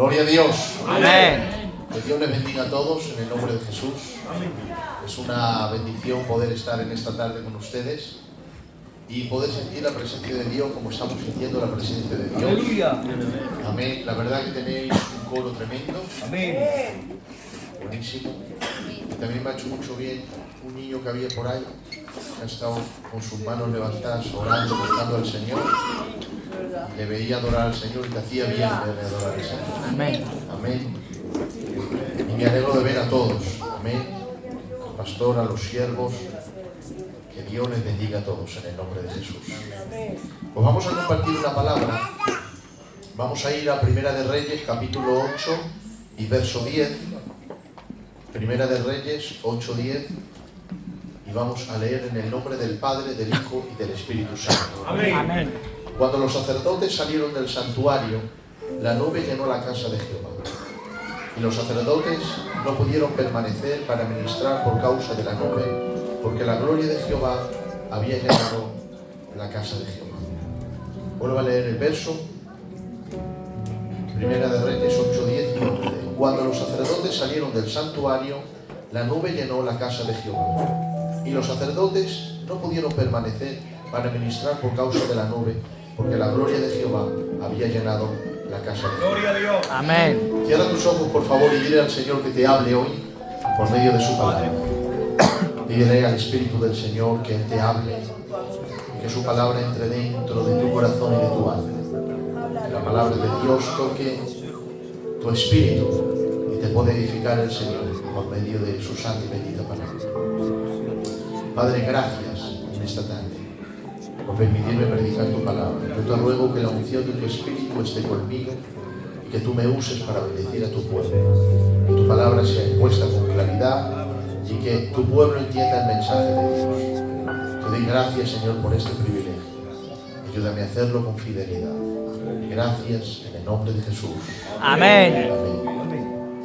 Gloria a Dios. Amén. Que Dios les bendiga a todos en el nombre de Jesús. Es una bendición poder estar en esta tarde con ustedes y poder sentir la presencia de Dios como estamos sintiendo la presencia de Dios. Aleluya. Amén. La verdad que tenéis un coro tremendo. Amén. Buenísimo. Y también me ha hecho mucho bien un niño que había por ahí, que ha estado con sus manos levantadas, orando, buscando al Señor. Le veía adorar al Señor y te hacía bien verle adorar al Señor. Amén. Amén. Y me alegro de ver a todos. Amén. Al pastor, a los siervos. Que Dios les bendiga a todos en el nombre de Jesús. Pues vamos a compartir una palabra. Vamos a ir a Primera de Reyes, capítulo 8 y verso 10. Primera de Reyes 8:10. Y vamos a leer en el nombre del Padre, del Hijo y del Espíritu Santo. Amén. Amén. Cuando los sacerdotes salieron del santuario, la nube llenó la casa de Jehová. Y los sacerdotes no pudieron permanecer para ministrar por causa de la nube, porque la gloria de Jehová había llenado la casa de Jehová. Vuelvo a leer el verso. Primera de Reyes 8:10 y 11. Cuando los sacerdotes salieron del santuario, la nube llenó la casa de Jehová. Y los sacerdotes no pudieron permanecer para ministrar por causa de la nube, porque la gloria de Jehová había llenado la casa de Jehová. Gloria a Dios. Amén. Cierra tus ojos, por favor, y dile al Señor que te hable hoy por medio de su palabra. Dile al Espíritu del Señor que Él te hable, que su palabra entre dentro de tu corazón y de tu alma. Que la palabra de Dios toque tu espíritu y te pueda edificar el Señor por medio de su santa y bendita palabra. Padre, gracias en esta tarde por permitirme predicar tu palabra. Yo te ruego que la unción de tu Espíritu esté conmigo y que tú me uses para bendecir a tu pueblo. Que tu palabra sea expuesta con claridad y que tu pueblo entienda el mensaje de Dios. Te doy gracias, Señor, por este privilegio. Ayúdame a hacerlo con fidelidad. Gracias en el nombre de Jesús. Amén. Amén.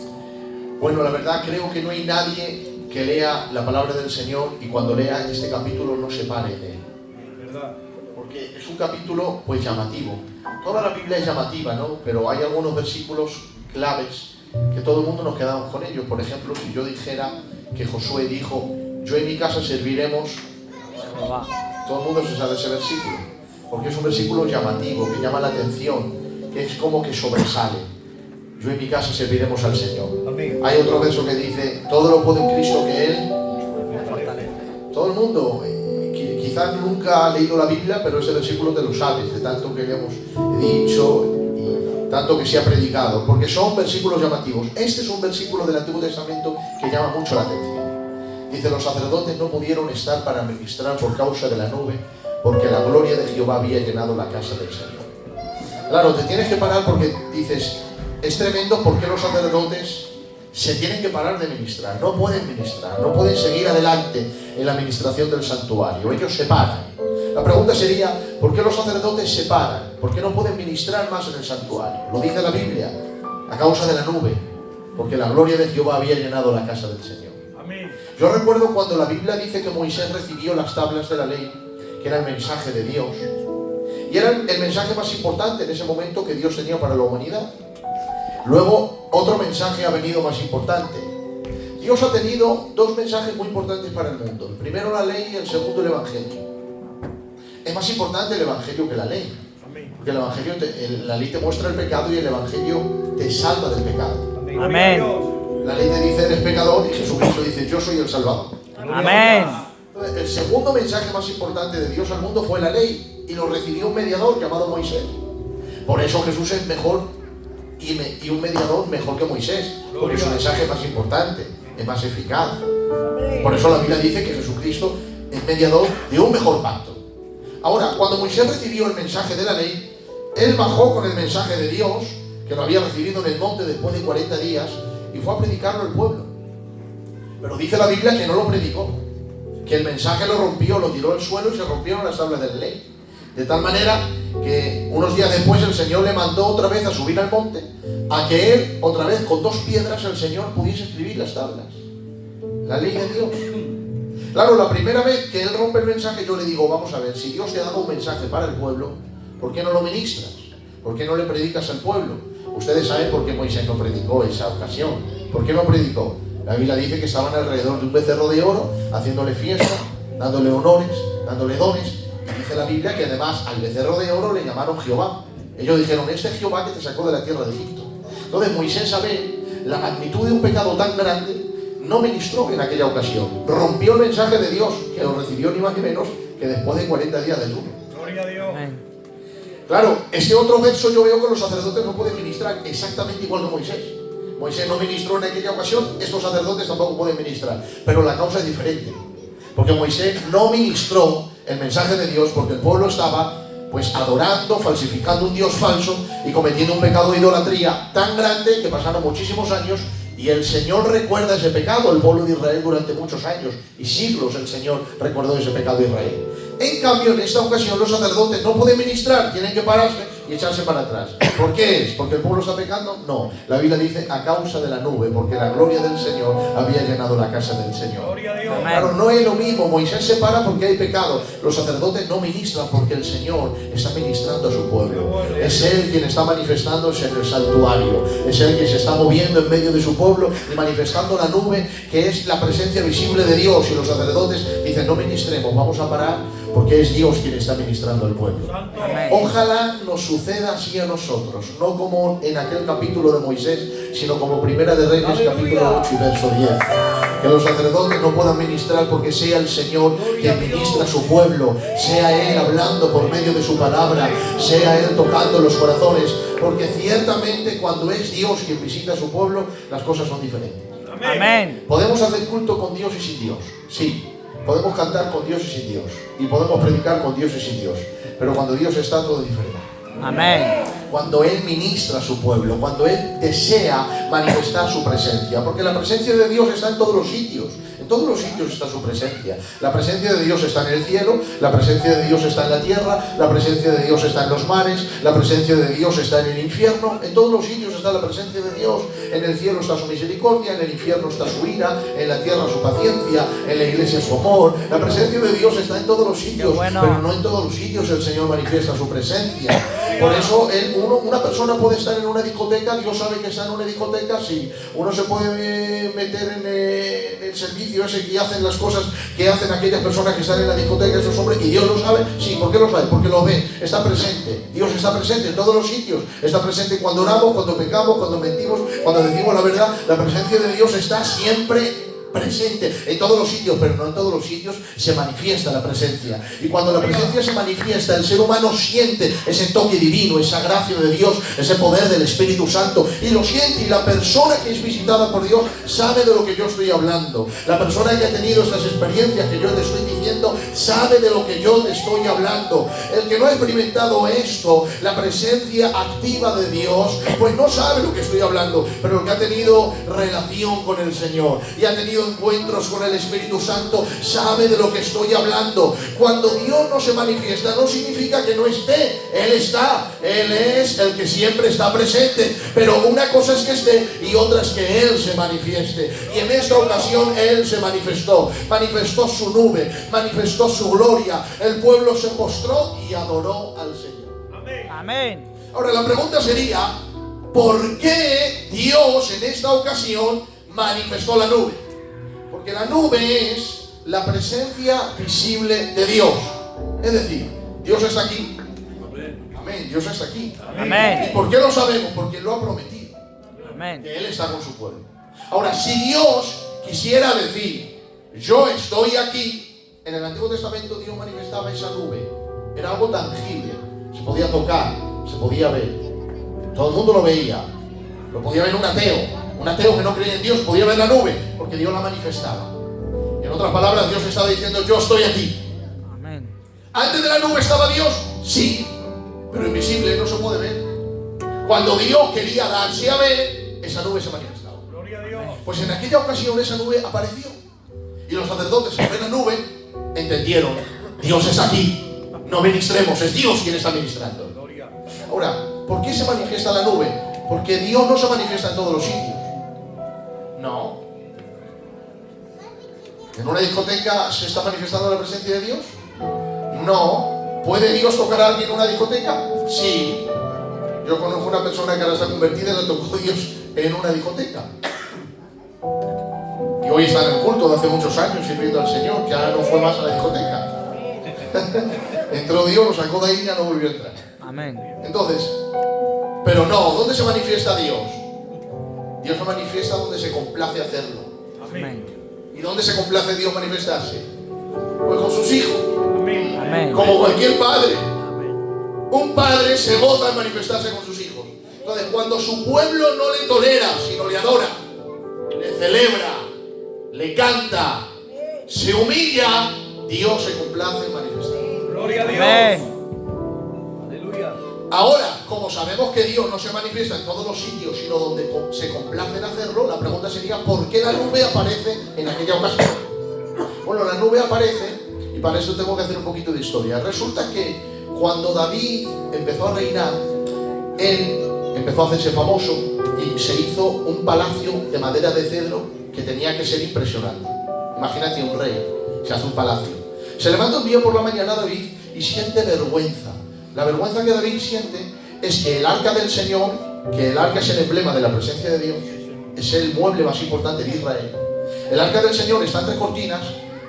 Bueno, la verdad creo que no hay nadie que lea la palabra del Señor y cuando lea este capítulo no se pare en él. Porque es un capítulo pues llamativo. Toda la Biblia es llamativa, ¿no? Pero hay algunos versículos claves que todo el mundo nos quedamos con ellos. Por ejemplo, si yo dijera que Josué dijo, yo en mi casa serviremos, todo el mundo se sabe ese versículo, porque es un versículo llamativo, que llama la atención, que es como que sobresale. Yo en mi casa serviremos al Señor. Amén. Hay otro verso que dice, todo lo puedo en Cristo que Él fortalece. Todo el mundo quizás nunca ha leído la Biblia, pero ese versículo te lo sabes, de tanto que le hemos dicho y tanto que se ha predicado, porque son versículos llamativos. Este es un versículo del Antiguo Testamento que llama mucho la atención. Dice, los sacerdotes no pudieron estar para ministrar por causa de la nube, porque la gloria de Jehová había llenado la casa del Señor. Claro, te tienes que parar porque dices, es tremendo porque los sacerdotes se tienen que parar de ministrar, no pueden ministrar, no pueden seguir adelante en la administración del santuario, ellos se paran. La pregunta sería, ¿por qué los sacerdotes se paran? ¿Por qué no pueden ministrar más en el santuario? Lo dice la Biblia, a causa de la nube, porque la gloria de Jehová había llenado la casa del Señor. Amén. Yo recuerdo cuando la Biblia dice que Moisés recibió las tablas de la ley, que era el mensaje de Dios, y era el mensaje más importante en ese momento que Dios tenía para la humanidad. Luego, otro mensaje ha venido más importante. Dios ha tenido dos mensajes muy importantes para el mundo. El primero la ley y el segundo el Evangelio. Es más importante el Evangelio que la ley. Porque el Evangelio, la ley te muestra el pecado y el Evangelio te salva del pecado. Amén. La ley te dice eres pecador y Jesucristo dice yo soy el Salvador. Amén. Entonces, el segundo mensaje más importante de Dios al mundo fue la ley y lo recibió un mediador llamado Moisés. Por eso Jesús es mejor y un mediador mejor que Moisés, porque su mensaje es más importante, es más eficaz. Por eso la Biblia dice que Jesucristo es mediador de un mejor pacto. Ahora, cuando Moisés recibió el mensaje de la ley, él bajó con el mensaje de Dios, que lo había recibido en el monte después de 40 días, y fue a predicarlo al pueblo. Pero dice la Biblia que no lo predicó, que el mensaje lo rompió, lo tiró al suelo y se rompieron las tablas de la ley. De tal manera que unos días después el Señor le mandó otra vez a subir al monte, a que él, otra vez, con dos piedras, el Señor pudiese escribir las tablas. La ley de Dios. Claro, la primera vez que él rompe el mensaje, yo le digo, vamos a ver, si Dios te ha dado un mensaje para el pueblo, ¿por qué no lo ministras? ¿Por qué no le predicas al pueblo? Ustedes saben por qué Moisés no predicó esa ocasión. ¿Por qué no predicó? La Biblia dice que estaban alrededor de un becerro de oro, haciéndole fiesta, dándole honores, dándole dones. Y dice la Biblia que además al becerro de oro le llamaron Jehová. Ellos dijeron, este Jehová que te sacó de la tierra de Egipto. Entonces Moisés, a ver la magnitud de un pecado tan grande, no ministró en aquella ocasión. Rompió el mensaje de Dios, que lo recibió ni más ni menos que después de 40 días de ayuno. Gloria a Dios. Claro, este otro verso yo veo que los sacerdotes no pueden ministrar exactamente igual que Moisés. Moisés no ministró en aquella ocasión, estos sacerdotes tampoco pueden ministrar. Pero la causa es diferente. Porque Moisés no ministró el mensaje de Dios porque el pueblo estaba pues adorando, falsificando un Dios falso y cometiendo un pecado de idolatría tan grande que pasaron muchísimos años y el Señor recuerda ese pecado. El pueblo de Israel durante muchos años y siglos el Señor recordó ese pecado de Israel. En cambio, en esta ocasión los sacerdotes no pueden ministrar, tienen que pararse y echarse para atrás. ¿Por qué es? ¿Porque el pueblo está pecando? No. La Biblia dice a causa de la nube, porque la gloria del Señor había llenado la casa del Señor. Gloria a Dios. Claro, no es lo mismo. Moisés se para porque hay pecado. Los sacerdotes no ministran porque el Señor está ministrando a su pueblo. Es Él quien está manifestándose en el santuario. Es Él quien se está moviendo en medio de su pueblo y manifestando la nube, que es la presencia visible de Dios. Y los sacerdotes dicen, no ministremos, vamos a parar porque es Dios quien está ministrando al pueblo. Amén. Ojalá nos suceda así a nosotros, no como en aquel capítulo de Moisés, sino como Primera de Reyes, capítulo 8 y verso 10. Que los sacerdotes no puedan ministrar porque sea el Señor quien ministra a su pueblo, sea Él hablando por medio de su palabra, sea Él tocando los corazones, porque ciertamente cuando es Dios quien visita a su pueblo, las cosas son diferentes. Amén. ¿Podemos hacer culto con Dios y sin Dios? Sí. Podemos cantar con Dios y sin Dios. Y podemos predicar con Dios y sin Dios. Pero cuando Dios está, todo es diferente. Amén. Cuando Él ministra a su pueblo, cuando Él desea manifestar su presencia. Porque la presencia de Dios está en todos los sitios. En todos los sitios está su presencia. La presencia de Dios está en el cielo, la presencia de Dios está en la tierra, la presencia de Dios está en los mares, la presencia de Dios está en el infierno. En todos los sitios está la presencia de Dios. En el cielo está su misericordia, en el infierno está su ira, en la tierra su paciencia, en la iglesia su amor. La presencia de Dios está en todos los sitios, bueno. pero no en todos los sitios el Señor manifiesta su presencia. Por eso una persona puede estar en una discoteca, Dios sabe que está en una discoteca, sí. Uno se puede meter en el servicio ese que hacen las cosas que hacen aquellas personas que están en la discoteca, esos hombres, y Dios lo sabe, sí. ¿Por qué lo sabe? Porque lo ve, está presente. Dios está presente en todos los sitios, está presente cuando oramos, cuando pecamos, cuando mentimos, cuando decimos la verdad. La presencia de Dios está siempre presente en todos los sitios, pero no en todos los sitios se manifiesta la presencia. Y cuando la presencia se manifiesta, el ser humano siente ese toque divino, esa gracia de Dios, ese poder del Espíritu Santo, y lo siente. Y la persona que es visitada por Dios sabe de lo que yo estoy hablando. La persona que ha tenido estas experiencias que yo te estoy diciendo sabe de lo que yo te estoy hablando. El que no ha experimentado esto, la presencia activa de Dios, pues no sabe lo que estoy hablando. Pero el que ha tenido relación con el Señor y ha tenido encuentros con el Espíritu Santo sabe de lo que estoy hablando. Cuando Dios no se manifiesta, no significa que no esté. Él está. Él es el que siempre está presente. Pero una cosa es que esté y otra es que Él se manifieste. Y en esta ocasión Él se manifestó. Manifestó su nube, manifestó su gloria. El pueblo se postró y adoró al Señor. Amén. Amén. Ahora la pregunta sería, ¿por qué Dios en esta ocasión manifestó la nube? Porque la nube es la presencia visible de Dios. Es decir, Dios está aquí. Amén. Dios está aquí. Amén. ¿Y por qué lo sabemos? Porque Él lo ha prometido. Amén. Que Él está con su pueblo. Ahora, si Dios quisiera decir, yo estoy aquí, en el Antiguo Testamento Dios manifestaba esa nube. Era algo tangible. Se podía tocar, se podía ver. Todo el mundo lo veía. Lo podía ver un ateo. Un ateo que no creía en Dios podía ver la nube porque Dios la manifestaba. En otras palabras, Dios estaba diciendo, yo estoy aquí. Amén. ¿Antes de la nube estaba Dios? Sí, pero invisible, no se puede ver. Cuando Dios quería darse a ver, esa nube se manifestaba. Gloria a Dios. Pues en aquella ocasión esa nube apareció. Y los sacerdotes, al ver la nube, entendieron, Dios está aquí. No ministremos, es Dios quien está ministrando. Gloria. Ahora, ¿por qué se manifiesta la nube? Porque Dios no se manifiesta en todos los sitios. No. ¿En una discoteca se está manifestando la presencia de Dios? No. ¿Puede Dios tocar a alguien en una discoteca? Sí. Yo conozco una persona que ahora está convertida y le tocó Dios en una discoteca. Y hoy está en el culto de hace muchos años sirviendo al Señor, ya no fue más a la discoteca. Entró Dios, lo sacó de ahí y ya no volvió a entrar. Amén. Entonces, pero no, ¿dónde se manifiesta Dios? Dios se manifiesta donde se complace hacerlo. Amén. ¿Y dónde se complace Dios manifestarse? Pues con sus hijos. Amén. Como cualquier padre. Amén. Un padre se goza en manifestarse con sus hijos. Entonces, cuando su pueblo no le tolera, sino le adora, le celebra, le canta, se humilla, Dios se complace en manifestar. Gloria a Dios. Amén. Aleluya. Ahora, como sabemos que Dios no se manifiesta en todos los sitios, sino donde se complace en hacerlo, la pregunta sería, ¿por qué la nube aparece en aquella ocasión? Bueno, la nube aparece, y para eso tengo que hacer un poquito de historia. Resulta que cuando David empezó a reinar, él empezó a hacerse famoso y se hizo un palacio de madera de cedro que tenía que ser impresionante. Imagínate un rey, se hace un palacio. Se levanta un día por la mañana David y siente vergüenza. La vergüenza que David siente es que el arca del Señor, que el arca es el emblema de la presencia de Dios, es el mueble más importante de Israel. El arca del Señor está entre cortinas,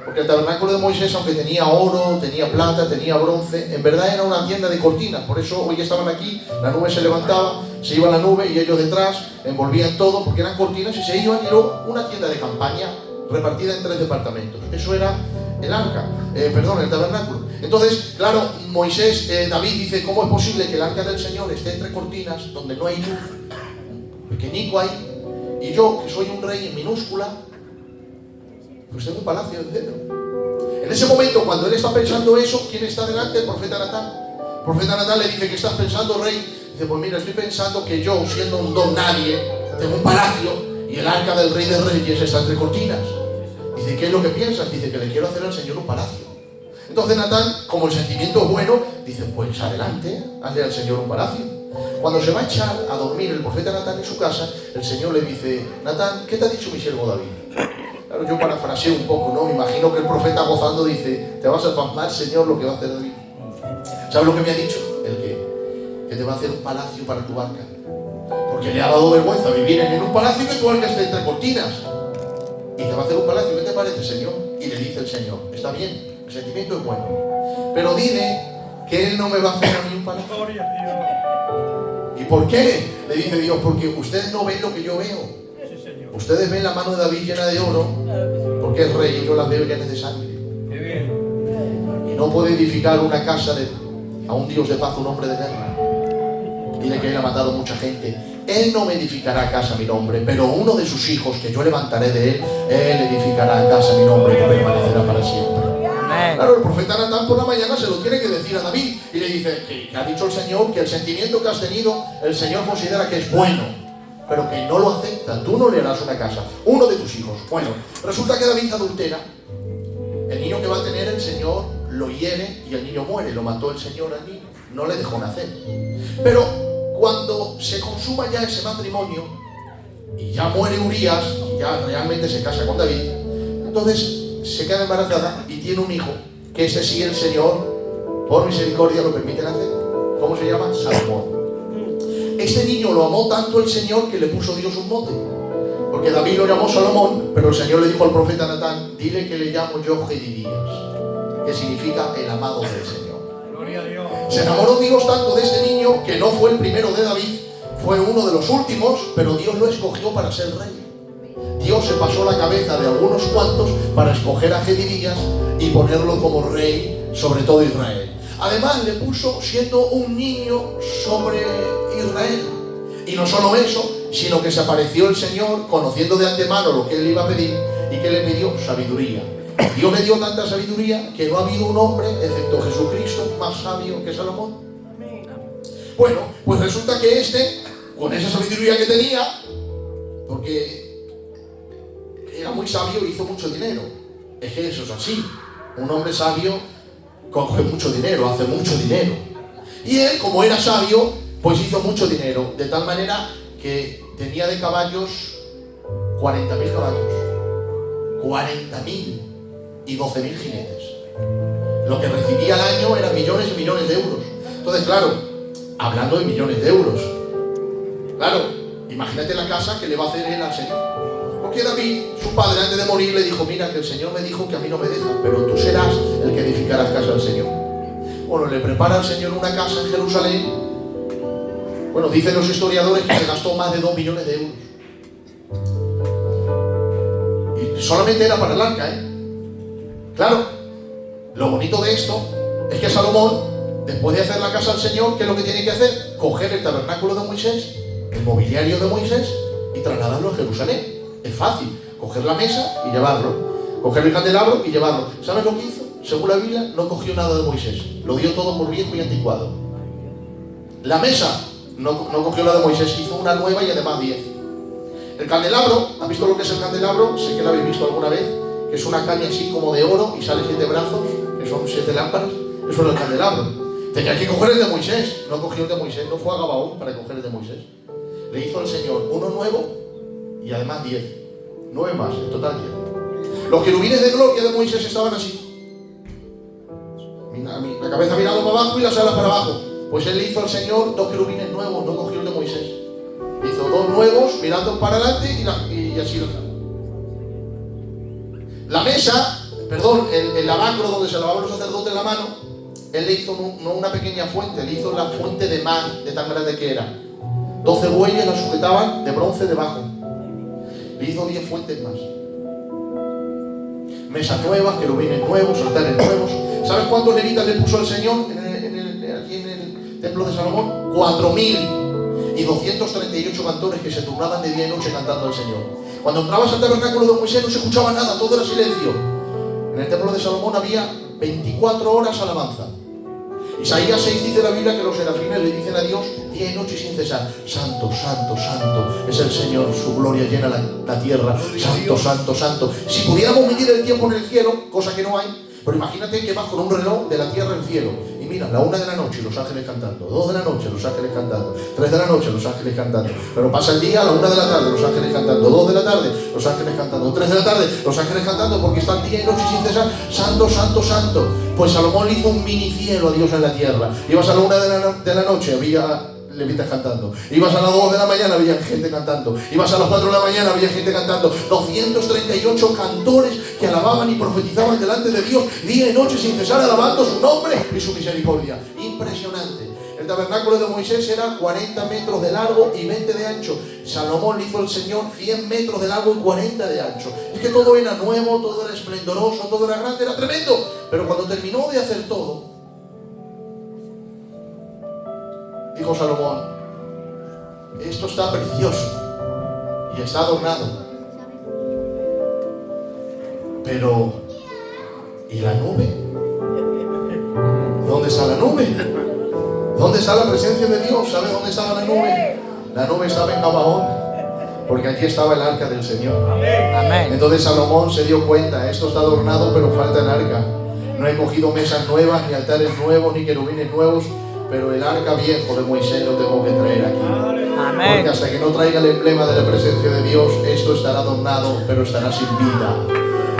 porque el tabernáculo de Moisés, aunque tenía oro, tenía plata, tenía bronce, en verdad era una tienda de cortinas. Por eso hoy estaban aquí, la nube se levantaba, se iba la nube y ellos detrás envolvían todo, porque eran cortinas y se iban, y luego una tienda de campaña repartida en 3 departamentos. Eso era el arca, el tabernáculo. Entonces, claro, David dice, ¿cómo es posible que el arca del Señor esté entre cortinas, donde no hay luz, pequeñico ahí, y yo, que soy un rey en minúscula, pues tengo un palacio de cedro? En ese momento, cuando él está pensando eso, ¿quién está delante? El profeta Natán. El profeta Natán le dice, ¿qué estás pensando, rey? Dice, pues mira, estoy pensando que yo, siendo un don nadie, tengo un palacio y el arca del rey de reyes está entre cortinas. Dice, ¿qué es lo que piensas? Dice, que le quiero hacer al Señor un palacio. Entonces Natán, como el sentimiento es bueno, dice, pues adelante, hazle al Señor un palacio. Cuando se va a echar a dormir el profeta Natán en su casa, el Señor le dice, Natán, ¿qué te ha dicho mi siervo David? Claro, yo parafraseo un poco, ¿no? Me imagino que el profeta gozando dice, te vas a pasmar, Señor, lo que va a hacer David. ¿Sabes lo que me ha dicho? El que te va a hacer un palacio para tu arca. Porque le ha dado vergüenza vivir en un palacio que tu arca esté entre cortinas. Y te va a hacer un palacio, ¿qué te parece, Señor? Y le dice el Señor, está bien, el sentimiento es bueno, pero dile que Él no me va a hacer a mí un palacio. ¿Y por qué? Le dice Dios, porque ustedes no ven lo que yo veo. Ustedes ven la mano de David llena de oro, porque es rey, y yo la veo llena de sangre. Y no puede edificar una casa a un Dios de paz, un hombre de guerra. Dile que Él ha matado mucha gente. Él no me edificará casa a mi nombre, pero uno de sus hijos, que yo levantaré de él edificará casa a mi nombre, que permanecerá para siempre. Amén. Claro, el profeta Natán por la mañana se lo tiene que decir a David y le dice que ha dicho el Señor que el sentimiento que has tenido, el Señor considera que es bueno, pero que no lo acepta. Tú no le harás una casa, uno de tus hijos. Bueno, resulta que David adultera. El niño que va a tener, el Señor lo hiere y el niño muere. Lo mató el Señor al niño, no le dejó nacer. Pero cuando se consuma ya ese matrimonio y ya muere Urías y ya realmente se casa con David, entonces se queda embarazada y tiene un hijo, que ese sí el Señor por misericordia lo permite nacer. ¿Cómo se llama? Salomón. Este niño lo amó tanto el Señor que le puso Dios un mote, porque David lo llamó Salomón, pero el Señor le dijo al profeta Natán, dile que le llamo yo Jedidías, que significa el amado del Señor. Se enamoró Dios tanto de este niño que no fue el primero de David, fue uno de los últimos, pero Dios lo escogió para ser rey. Dios se pasó la cabeza de algunos cuantos para escoger a Jedidías y ponerlo como rey sobre todo Israel. Además le puso siendo un niño sobre Israel. Y no solo eso, sino que se apareció el Señor conociendo de antemano lo que él le iba a pedir y que le pidió sabiduría. Dios le dio tanta sabiduría que no ha habido un hombre, excepto Jesucristo, más sabio que Salomón. Bueno, pues resulta que con esa sabiduría que tenía, porque era muy sabio, hizo mucho dinero. Es que eso es así. Un hombre sabio coge mucho dinero, hace mucho dinero. Y él, como era sabio, pues hizo mucho dinero, de tal manera que tenía de caballos 40.000 caballos, 40.000 y 12.000 jinetes. Lo que recibía al año eran millones y millones de euros. Entonces, claro, Hablando de millones de euros. Claro, imagínate la casa que le va a hacer él al Señor. Porque David, su padre, antes de morir, le dijo: mira, que el Señor me dijo que a mí no me deja, pero tú serás el que edificarás casa al Señor. Bueno, le prepara al Señor una casa en Jerusalén. Bueno, dicen los historiadores que se gastó más de 2 millones de euros. Y solamente era para el arca, Claro, lo bonito de esto es que Salomón, después de hacer la casa al Señor, ¿qué es lo que tiene que hacer? Coger el tabernáculo de Moisés, el mobiliario de Moisés, y trasladarlo a Jerusalén. Es fácil, coger la mesa y llevarlo, coger el candelabro y llevarlo. ¿Sabes lo que hizo? Según la Biblia, no cogió nada de Moisés, lo dio todo por viejo y anticuado. La mesa no cogió la de Moisés, hizo una nueva y además 10. El candelabro, ¿han visto lo que es el candelabro? Sé que lo habéis visto alguna vez, que es una caña así como de oro y sale 7 brazos, que son 7 lámparas. Eso era el candelabro. Tenía que coger el de Moisés, no cogió el de Moisés, no fue a Gabaón para coger el de Moisés. Le hizo al Señor uno nuevo y además 10. 9 más, en total 10. Los querubines de gloria de Moisés estaban así. La cabeza mirando para abajo y las alas para abajo. Pues él le hizo al Señor 2 querubines nuevos, no cogió el de Moisés. Le hizo 2 nuevos mirando para adelante y así lo trajo. La mesa, perdón, el lavacro donde se lavaban los sacerdotes la mano, él le hizo no una pequeña fuente, le hizo la fuente de mar, de tan grande que era. 12 bueyes la sujetaban de bronce debajo. Le hizo 10 fuentes más. Mesas nuevas, querubines nuevos, altares nuevos. ¿Sabes cuántos levitas le puso el Señor aquí en el templo de Salomón? 4.000 y 238 cantores que se turnaban de día y noche cantando al Señor. Cuando entrabas al tabernáculo de Moisés no se escuchaba nada, todo era silencio. En el templo de Salomón había 24 horas alabanza. Isaías 6 dice la Biblia que los serafines le dicen a Dios día y noche sin cesar: santo, santo, santo es el Señor, su gloria llena la tierra. Santo, santo, santo. Si pudiéramos medir el tiempo en el cielo, cosa que no hay, pero imagínate que vas con un reloj de la tierra al cielo y mira, la 1 de la noche los ángeles cantando, 2 de la noche los ángeles cantando, 3 de la noche los ángeles cantando, pero pasa el día, a la 1 de la tarde los ángeles cantando, 2 de la tarde los ángeles cantando, 3 de la tarde los ángeles cantando, porque están día y noche sin cesar: santo, santo, santo. Pues Salomón le hizo un mini cielo a Dios en la tierra. Ibas a la 1 de la noche, había levitas cantando. Ibas a las 2 de la mañana, había gente cantando. Ibas a las 4 de la mañana, había gente cantando. 238 cantores que alababan y profetizaban delante de Dios día y noche sin cesar, alabando su nombre y su misericordia. Impresionante. El tabernáculo de Moisés era 40 metros de largo y 20 de ancho. Salomón le hizo al Señor 100 metros de largo y 40 de ancho. Es que todo era nuevo, todo era esplendoroso, todo era grande, era tremendo. Pero cuando terminó de hacer todo, dijo Salomón: esto está precioso y está adornado, pero ¿y la nube? ¿Dónde está la nube? ¿Dónde está la presencia de Dios? ¿Sabes dónde estaba la nube? La nube estaba en Gabaón, porque allí estaba el arca del Señor. Amén. Entonces Salomón se dio cuenta: esto está adornado, pero falta el arca. No he cogido mesas nuevas, ni altares nuevos, ni querubines nuevos, pero el arca viejo de Moisés lo tengo que traer aquí. Amén. Porque hasta que no traiga el emblema de la presencia de Dios, esto estará adornado, pero estará sin vida.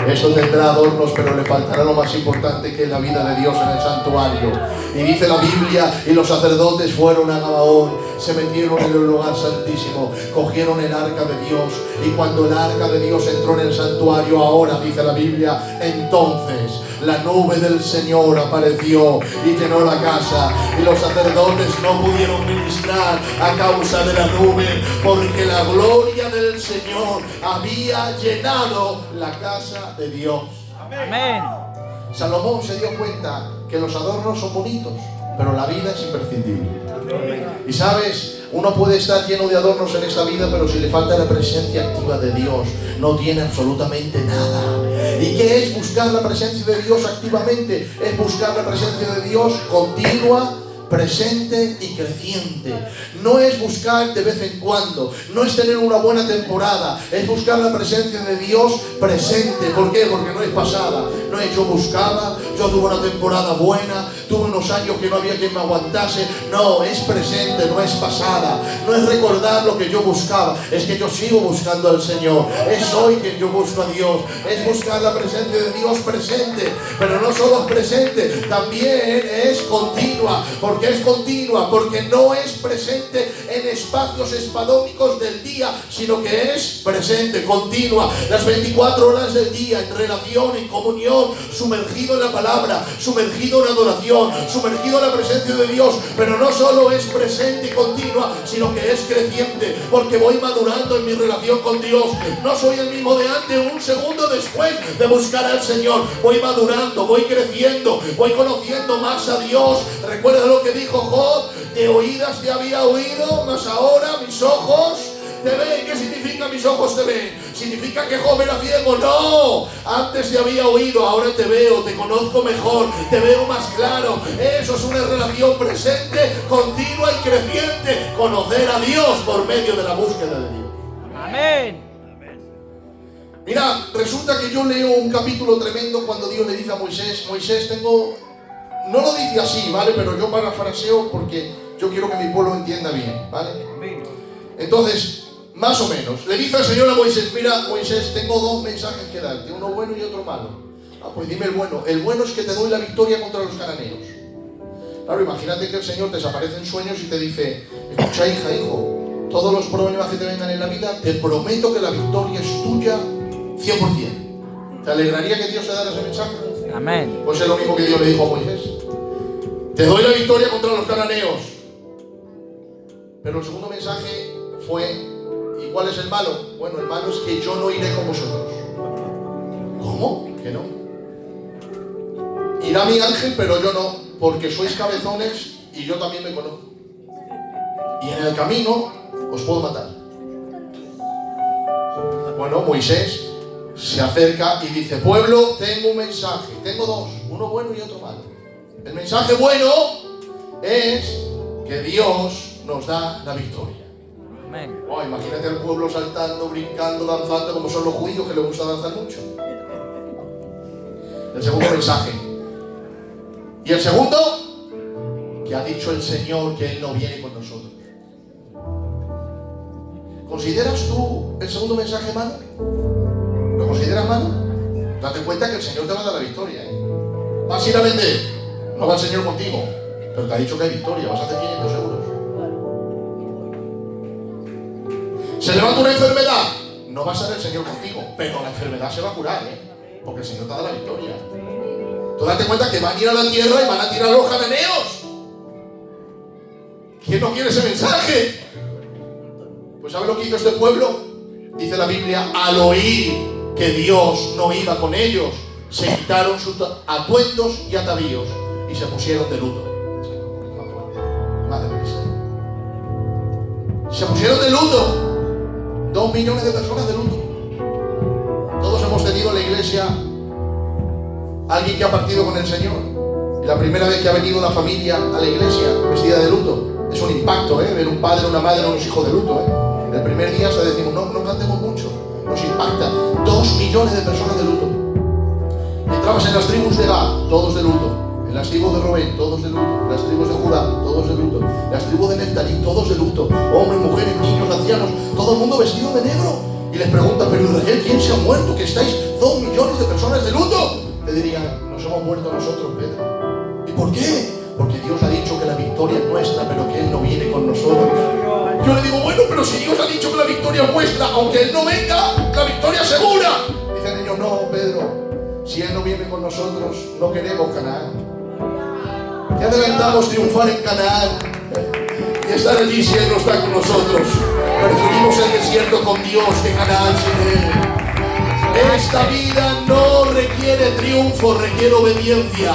Esto tendrá adornos, pero le faltará lo más importante, que es la vida de Dios en el santuario. Y dice la Biblia: y los sacerdotes fueron a Gabaón, se metieron en el lugar santísimo, cogieron el arca de Dios, y cuando el arca de Dios entró en el santuario, ahora dice la Biblia, entonces la nube del Señor apareció y llenó la casa, y los sacerdotes no pudieron ministrar a causa de la nube, porque la gloria del Señor había llenado la casa de Dios. Amén. Salomón se dio cuenta que los adornos son bonitos, pero la vida es imprescindible. Y sabes, uno puede estar lleno de adornos en esta vida, pero si le falta la presencia activa de Dios, no tiene absolutamente nada. ¿Y qué es buscar la presencia de Dios activamente? Es buscar la presencia de Dios continua, presente y creciente. No es buscar de vez en cuando, no es tener una buena temporada, es buscar la presencia de Dios presente. ¿Por qué? Porque no es pasada. No es yo buscaba, yo tuve una temporada buena, tuve unos años que no había quien me aguantase. No, es presente, no es pasada. No es recordar lo que yo buscaba, es que yo sigo buscando al Señor. Es hoy que yo busco a Dios, es buscar la presencia de Dios presente. Pero no solo es presente, también es continua. ¿Por qué es continua? Porque no es presente en espacios espadónicos del día, sino que es presente, continua, las 24 horas del día, en relación, en comunión, sumergido en la palabra, sumergido en adoración, sumergido en la presencia de Dios. Pero no solo es presente y continua, sino que es creciente, porque voy madurando en mi relación con Dios. No soy el mismo de antes, un segundo después de buscar al Señor. Voy madurando, voy creciendo, voy conociendo más a Dios. Recuerda lo que dijo Job: de oídas te había oído, mas ahora mis ojos te ven. ¿Qué significa mis ojos te ven? ¿Significa que Job era ciego? No, antes te había oído, ahora te veo, te conozco mejor, te veo más claro. Eso es una relación presente, continua y creciente. Conocer a Dios por medio de la búsqueda de Dios. Amén. Mira, resulta que yo leo un capítulo tremendo cuando Dios le dice a Moisés: Moisés, no lo dice así, ¿vale? Pero yo parafraseo porque yo quiero que mi pueblo entienda bien, ¿vale? Entonces, más o menos, le dice el Señor a Moisés: mira, Moisés, tengo dos mensajes que darte, uno bueno y otro malo. Pues dime el bueno. El bueno es que te doy la victoria contra los cananeos. Claro, imagínate que el Señor te desaparece en sueños y te dice: escucha, hija, hijo, todos los problemas que te vengan en la vida, te prometo que la victoria es tuya 100%. ¿Te alegraría que Dios te dara ese mensaje? Amén. Pues es lo mismo que Dios le dijo a Moisés: te doy la victoria contra los cananeos. Pero el segundo mensaje fue: ¿y cuál es el malo? Bueno, el malo es que yo no iré con vosotros. ¿Cómo? ¿Que no? Irá mi ángel, pero yo no, porque sois cabezones y yo también me conozco. Y en el camino os puedo matar. Bueno, Moisés se acerca y dice: pueblo, tengo un mensaje, tengo dos, uno bueno y otro malo. El mensaje bueno es que Dios nos da la victoria. Amén. Oh, imagínate al pueblo saltando, brincando, danzando, como son los judíos, que les gusta danzar mucho. El segundo mensaje. Y el segundo, que ha dicho el Señor que Él no viene con nosotros. ¿Consideras tú el segundo mensaje malo? ¿Lo consideras malo? Date cuenta que el Señor te va a dar la victoria, ¿eh? Vas a ir a vender, no va el Señor contigo, pero te ha dicho que hay victoria, vas a hacer 500 euros. Se levanta una enfermedad, no va a ser el Señor contigo, pero la enfermedad se va a curar, ¿eh? Porque el Señor te da la victoria. Tú date cuenta que van a ir a la tierra y van a tirar a los cananeos. ¿Quién no quiere ese mensaje? Pues ¿sabe lo que hizo este pueblo? Dice la Biblia: al oír que Dios no iba con ellos, se quitaron sus atuendos y atavíos y se pusieron de luto. Madre mía. Se pusieron de luto. 2 millones de personas de luto. Todos hemos tenido en la iglesia alguien que ha partido con el Señor. Y la primera vez que ha venido una familia a la iglesia vestida de luto, es un impacto, ver un padre, una madre, unos hijos de luto. El primer día hasta decimos: no cantemos mucho, nos impacta. 2 millones de personas de luto. Entrabas en las tribus de Gad, todos de luto. En las tribus de Rubén, todos de luto. Las tribus de Judá, todos de luto. Las tribus de Neftalí, todos de luto. Hombres, mujeres, niños, ancianos, todo el mundo vestido de negro. Y les pregunta: pero Israel, ¿quién se ha muerto? Que estáis 2 millones de personas de luto. Te dirían: nos hemos muerto nosotros, Pedro. ¿Y por qué? Porque Dios ha dicho que la victoria es nuestra, pero que Él no viene con nosotros. Yo le digo: bueno, pero si Dios ha dicho que la victoria es nuestra, aunque Él no venga, la victoria es segura. Dicen ellos: no, Pedro, si Él no viene con nosotros, no queremos Canaán. Ya adelantamos triunfar en Canaán y estar allí si Él no está con nosotros. Preferimos el desierto con Dios que Canaán sin Él. Esta vida no requiere triunfo, requiere obediencia.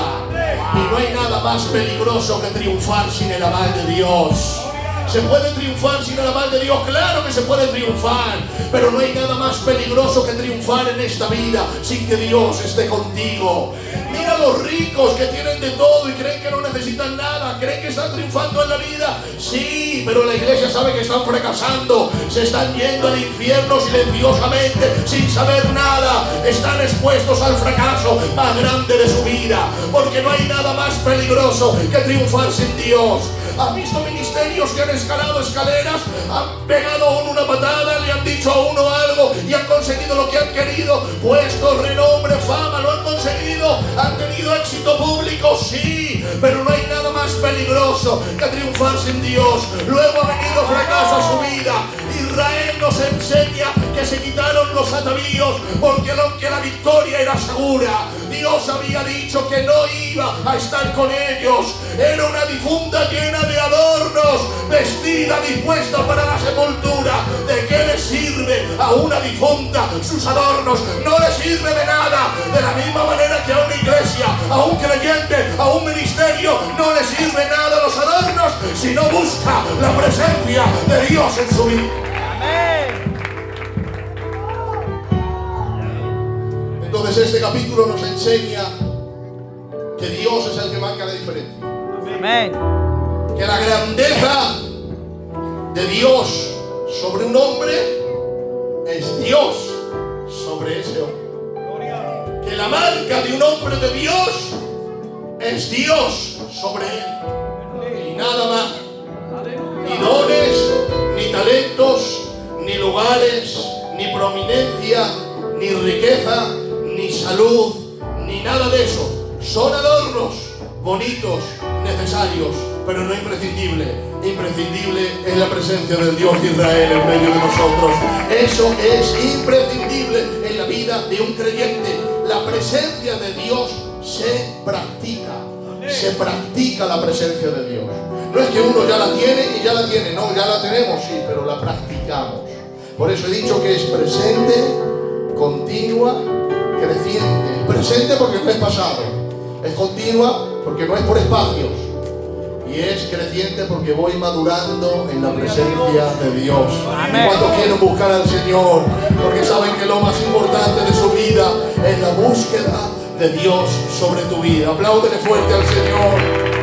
Y no hay nada más peligroso que triunfar sin el aval de Dios. ¿Se puede triunfar sin el aval de Dios? Claro que se puede triunfar, pero no hay nada más peligroso que triunfar en esta vida sin que Dios esté contigo. Mira a los ricos que tienen de todo y creen que no necesitan nada, creen que están triunfando en la vida. Sí, pero la iglesia sabe que están fracasando, se están yendo al infierno silenciosamente, sin saber nada. Están expuestos al fracaso más grande de su vida, porque no hay nada más peligroso que triunfar sin Dios. ¿Has visto ministerios que han escalado escaleras, han pegado a uno una patada, le han dicho a uno algo y han conseguido lo que han querido? Puestos, renombre, fama, lo han conseguido, han tenido éxito público, sí, pero no hay nada más peligroso que triunfar sin Dios. Luego ha venido fracaso a su vida. Israel nos enseña que se quitaron los atavíos porque aunque la victoria era segura, Dios había dicho que no iba a estar con ellos. Era una difunta llena de adornos, vestida, dispuesta para la sepultura. ¿De qué le sirve a una difunta sus adornos? No le sirve de nada. De la misma manera que a una iglesia, a un creyente, a un ministerio, no le sirve nada los adornos si no busca la presencia de Dios en su vida. Entonces este capítulo nos enseña que Dios es el que marca la diferencia. Amén. Que la grandeza de Dios sobre un hombre es Dios sobre ese hombre. Que la marca de un hombre de Dios es Dios sobre él. Y nada más. Ni dones, ni talentos, ni lugares, ni prominencia, ni riqueza, ni salud, ni nada de eso. Son adornos bonitos, necesarios, pero no imprescindible. Imprescindible es la presencia del Dios de Israel en medio de nosotros. Eso es imprescindible en la vida de un creyente. La presencia de Dios se practica. Se practica la presencia de Dios. No es que uno ya la tiene y ya la tiene. No, ya la tenemos, sí, pero la practicamos. Por eso he dicho que es presente, continua, creciente. Presente porque no es pasado. Es continua porque no es por espacios. Y es creciente porque voy madurando en la presencia de Dios. ¿Cuántos quieren buscar al Señor? Porque saben que lo más importante de su vida es la búsqueda de Dios sobre tu vida. Apláudele fuerte al Señor.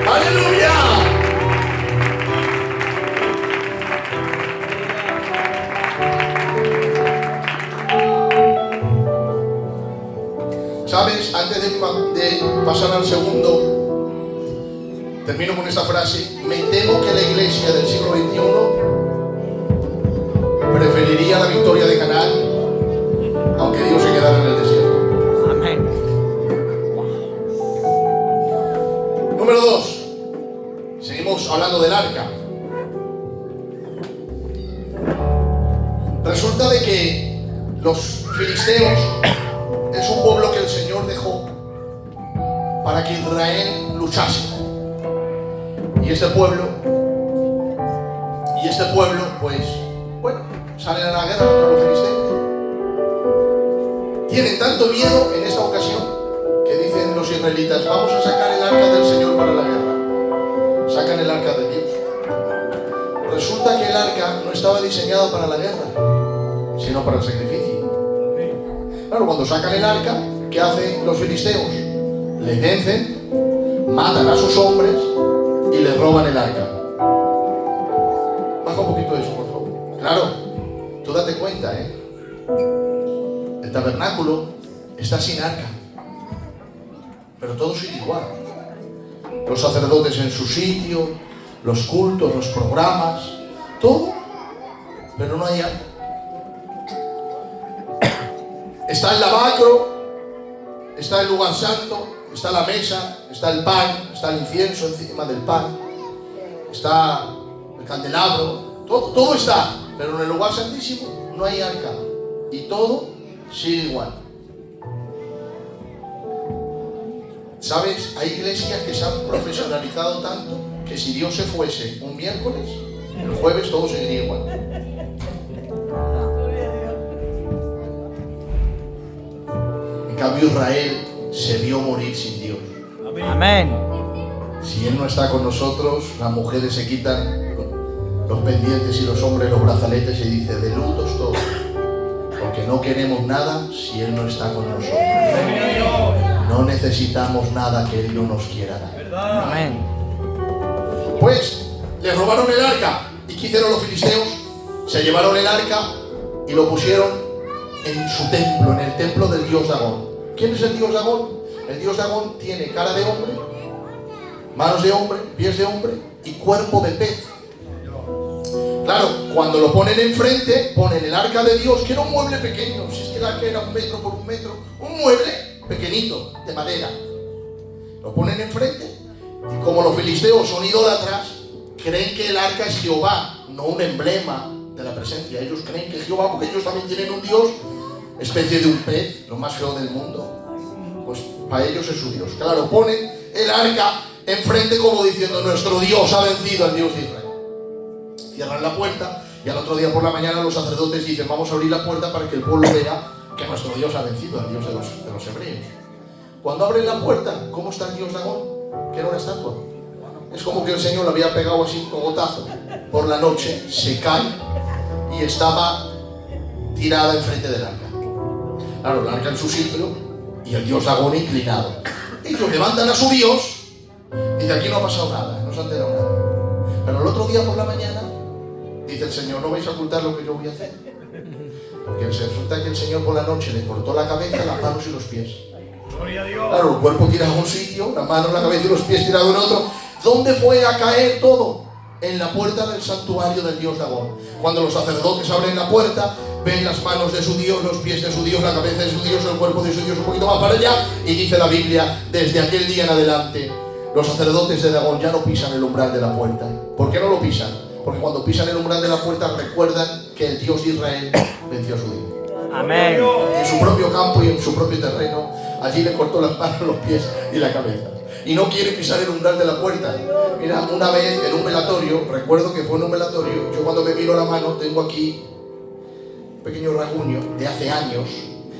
¡Aleluya! ¿Sabes? Antes de pasar al segundo, termino con esta frase. Me temo que la iglesia del siglo XXI preferiría la victoria de Canaán, aunque Dios se quedara en el desierto. Amén. Número 2. Seguimos hablando del arca. Resulta de que los filisteos es un pueblo que el Señor dejó para que Israel luchase. Y este pueblo, pues, bueno, salen a la guerra contra los filisteos. Tienen tanto miedo en esta ocasión que dicen los israelitas: vamos a sacar el arca del Señor para la guerra. Sacan el arca de Dios. Resulta que el arca no estaba diseñada para la guerra, sino para el sacrificio. Claro, cuando sacan el arca, ¿qué hacen los filisteos? Le vencen, matan a sus hombres y les roban el arca. Baja un poquito eso, por favor. Claro, tú date cuenta, el tabernáculo está sin arca, pero todo sigue igual. Los sacerdotes en su sitio, los cultos, los programas, todo, pero no hay arca. Está el lavacro, está el lugar santo, está la mesa, está el pan, está el incienso encima del pan, está el candelabro, todo está, pero en el lugar santísimo no hay arca y todo sigue igual. ¿Sabes? Hay iglesias que se han profesionalizado tanto que si Dios se fuese un miércoles, el jueves todo seguiría igual. En cambio Israel se vio morir sin Dios. Amén. Si Él no está con nosotros, las mujeres se quitan los pendientes y los hombres, los brazaletes, y dice: de lutos todos, porque no queremos nada si Él no está con nosotros. No necesitamos nada que Él no nos quiera dar. Amén. Pues les robaron el arca. ¿Y qué hicieron los filisteos? Se llevaron el arca y lo pusieron en su templo, en el templo del dios Dagón. ¿Quién es el dios Dagón? El dios Dagón tiene cara de hombre, manos de hombre, pies de hombre y cuerpo de pez. Claro, cuando lo ponen enfrente, ponen el arca de Dios, que era un mueble pequeño. Si es que el arca era 1 metro por 1 metro, un mueble pequeñito, de madera. Lo ponen enfrente, y como los filisteos son idólatras, creen que el arca es Jehová, no un emblema de la presencia. Ellos creen que es Jehová, porque ellos también tienen un Dios, especie de un pez, lo más feo del mundo. Pues para ellos es su Dios. Claro, ponen el arca enfrente como diciendo: nuestro Dios ha vencido al Dios de Israel. Cierran la puerta y al otro día por la mañana los sacerdotes dicen: vamos a abrir la puerta para que el pueblo vea que nuestro Dios ha vencido al Dios de los hebreos. Cuando abren la puerta, ¿cómo está el dios Dagón? Que era una estatua. Es como que el Señor le había pegado así un cogotazo. Por la noche se cae y estaba tirada enfrente del arca. Claro, el arca en su sitio y el dios Dagón inclinado. Ellos levantan a su Dios y dice: aquí no ha pasado nada, no se ha enterado nada. Pero el otro día por la mañana dice el Señor: no vais a ocultar lo que yo voy a hacer. Porque resulta que el Señor por la noche le cortó la cabeza, las manos y los pies. Claro, el cuerpo tirado en un sitio, las manos, la cabeza y los pies tirados en otro. ¿Dónde fue a caer todo? En la puerta del santuario del dios Dagón. Cuando los sacerdotes abren la puerta, ven las manos de su Dios, los pies de su Dios, la cabeza de su Dios, el cuerpo de su Dios un poquito más para allá. Y dice la Biblia: desde aquel día en adelante, los sacerdotes de Dagón ya no pisan el umbral de la puerta. ¿Por qué no lo pisan? Porque cuando pisan el umbral de la puerta recuerdan que el Dios de Israel venció a su Dios. Amén. En su propio campo y en su propio terreno, allí le cortó las manos, los pies y la cabeza. Y no quiere pisar el umbral de la puerta. Mira, una vez en un velatorio, recuerdo que fue en un velatorio, yo cuando me miro la mano tengo aquí un pequeño rasguño de hace años.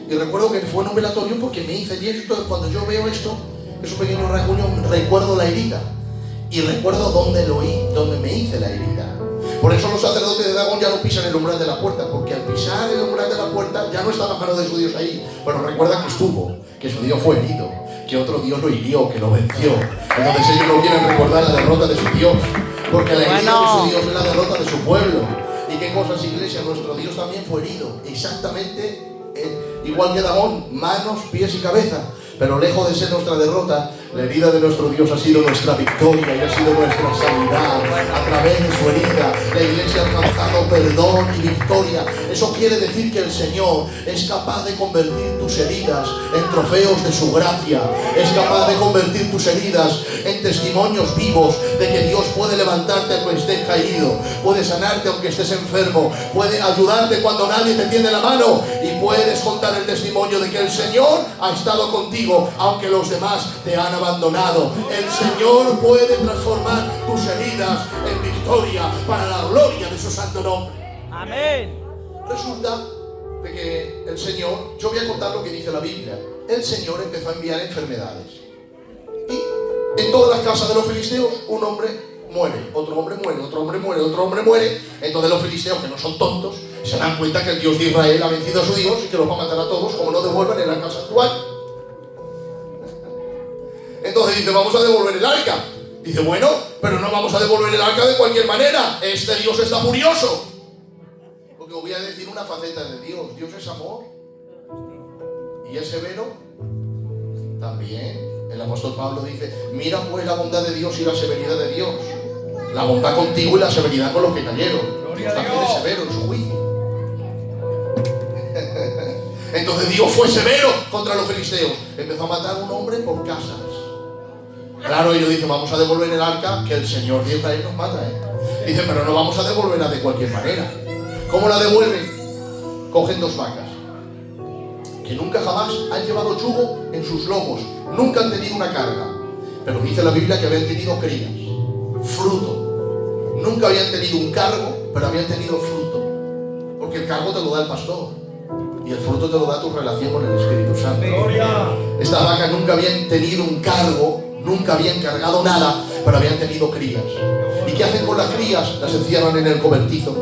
Y recuerdo que fue en un velatorio porque me hice y esto, cuando yo veo esto, es un pequeño rasguño, recuerdo la herida. Y recuerdo dónde me hice la herida. Por eso los sacerdotes de Dagón ya no pisan el umbral de la puerta, porque al pisar el umbral de la puerta ya no está la mano de su Dios ahí, pero recuerda que estuvo, que su Dios fue herido, que otro Dios lo hirió, que lo venció. Entonces ellos no quieren recordar la derrota de su Dios, porque la herida de su Dios es la derrota de su pueblo. ¿Y qué cosas, iglesia? Nuestro Dios también fue herido, exactamente igual que Dagón, manos, pies y cabeza. Pero lejos de ser nuestra derrota, la herida de nuestro Dios ha sido nuestra victoria y ha sido nuestra sanidad. A través de su herida, la iglesia ha alcanzado perdón y victoria. Eso quiere decir que el Señor es capaz de convertir tus heridas en trofeos de su gracia. Es capaz de convertir tus heridas en testimonios vivos de que Dios puede levantarte aunque estés caído, puede sanarte aunque estés enfermo, puede ayudarte cuando nadie te tiende la mano, y puedes contar el testimonio de que el Señor ha estado contigo aunque los demás te han abandonado. El Señor puede transformar tus heridas en victoria para la gloria de su santo nombre. Amén. Resulta de que el Señor, yo voy a contar lo que dice la Biblia. El Señor empezó a enviar enfermedades, y en todas las casas de los filisteos un hombre muere, otro hombre muere, otro hombre muere, otro hombre muere. Entonces los filisteos, que no son tontos, se dan cuenta que el Dios de Israel ha vencido a su Dios y que los va a matar a todos como no devuelvan el arca santuario. Entonces dice: vamos a devolver el arca. Dice: bueno, pero no vamos a devolver el arca de cualquier manera. Este Dios está furioso. Porque os voy a decir una faceta de Dios. Dios es amor y es severo también. El apóstol Pablo dice: mira pues la bondad de Dios y la severidad de Dios. La bondad contigo y la severidad con los que cayeron. Dios también es severo en su juicio. Entonces Dios fue severo contra los filisteos. Empezó a matar a un hombre por casas. Claro, ellos dicen: vamos a devolver el arca, que el Señor de Israel nos mata, Dice: pero no vamos a devolverla de cualquier manera. ¿Cómo la devuelven? Cogen 2 vacas que nunca jamás han llevado yugo en sus lomos, nunca han tenido una carga, pero dice la Biblia que habían tenido crías, fruto. Nunca habían tenido un cargo, pero habían tenido fruto, porque el cargo te lo da el pastor y el fruto te lo da tu relación con el Espíritu Santo. Estas vacas nunca habían tenido un cargo, nunca habían cargado nada, pero habían tenido crías. ¿Y qué hacen con las crías? Las encierran en el cobertizo.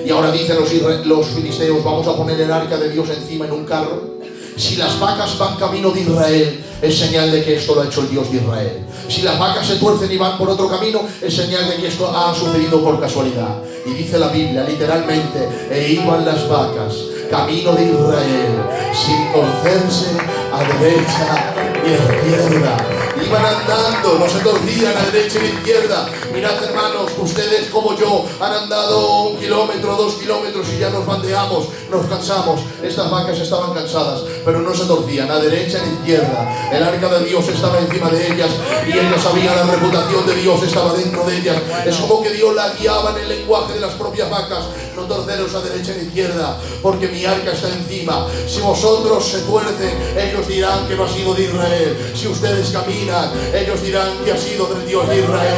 Y ahora dicen los filisteos, vamos a poner el arca de Dios encima en un carro. Si las vacas van camino de Israel, es señal de que esto lo ha hecho el Dios de Israel. Si las vacas se tuercen y van por otro camino, es señal de que esto ha sucedido por casualidad. Y dice la Biblia literalmente, e iban las vacas camino de Israel, sin torcerse a derecha y a izquierda. Iban andando, no se torcían a derecha y a izquierda. Mirad, hermanos, ustedes como yo han andado 1 kilómetro, 2 kilómetros y ya nos bandeamos, nos cansamos. Estas vacas estaban cansadas, pero no se torcían a derecha ni a izquierda. El arca de Dios estaba encima de ellas y ellas sabían, la reputación de Dios estaba dentro de ellas. Es como que Dios la guiaba en el lenguaje de las propias vacas. No torceros a derecha ni a izquierda, porque mi arca está encima. Si vosotros se tuercen, ellos dirán que no ha sido de Israel. Si ustedes caminan, ellos dirán que ha sido del Dios de Israel.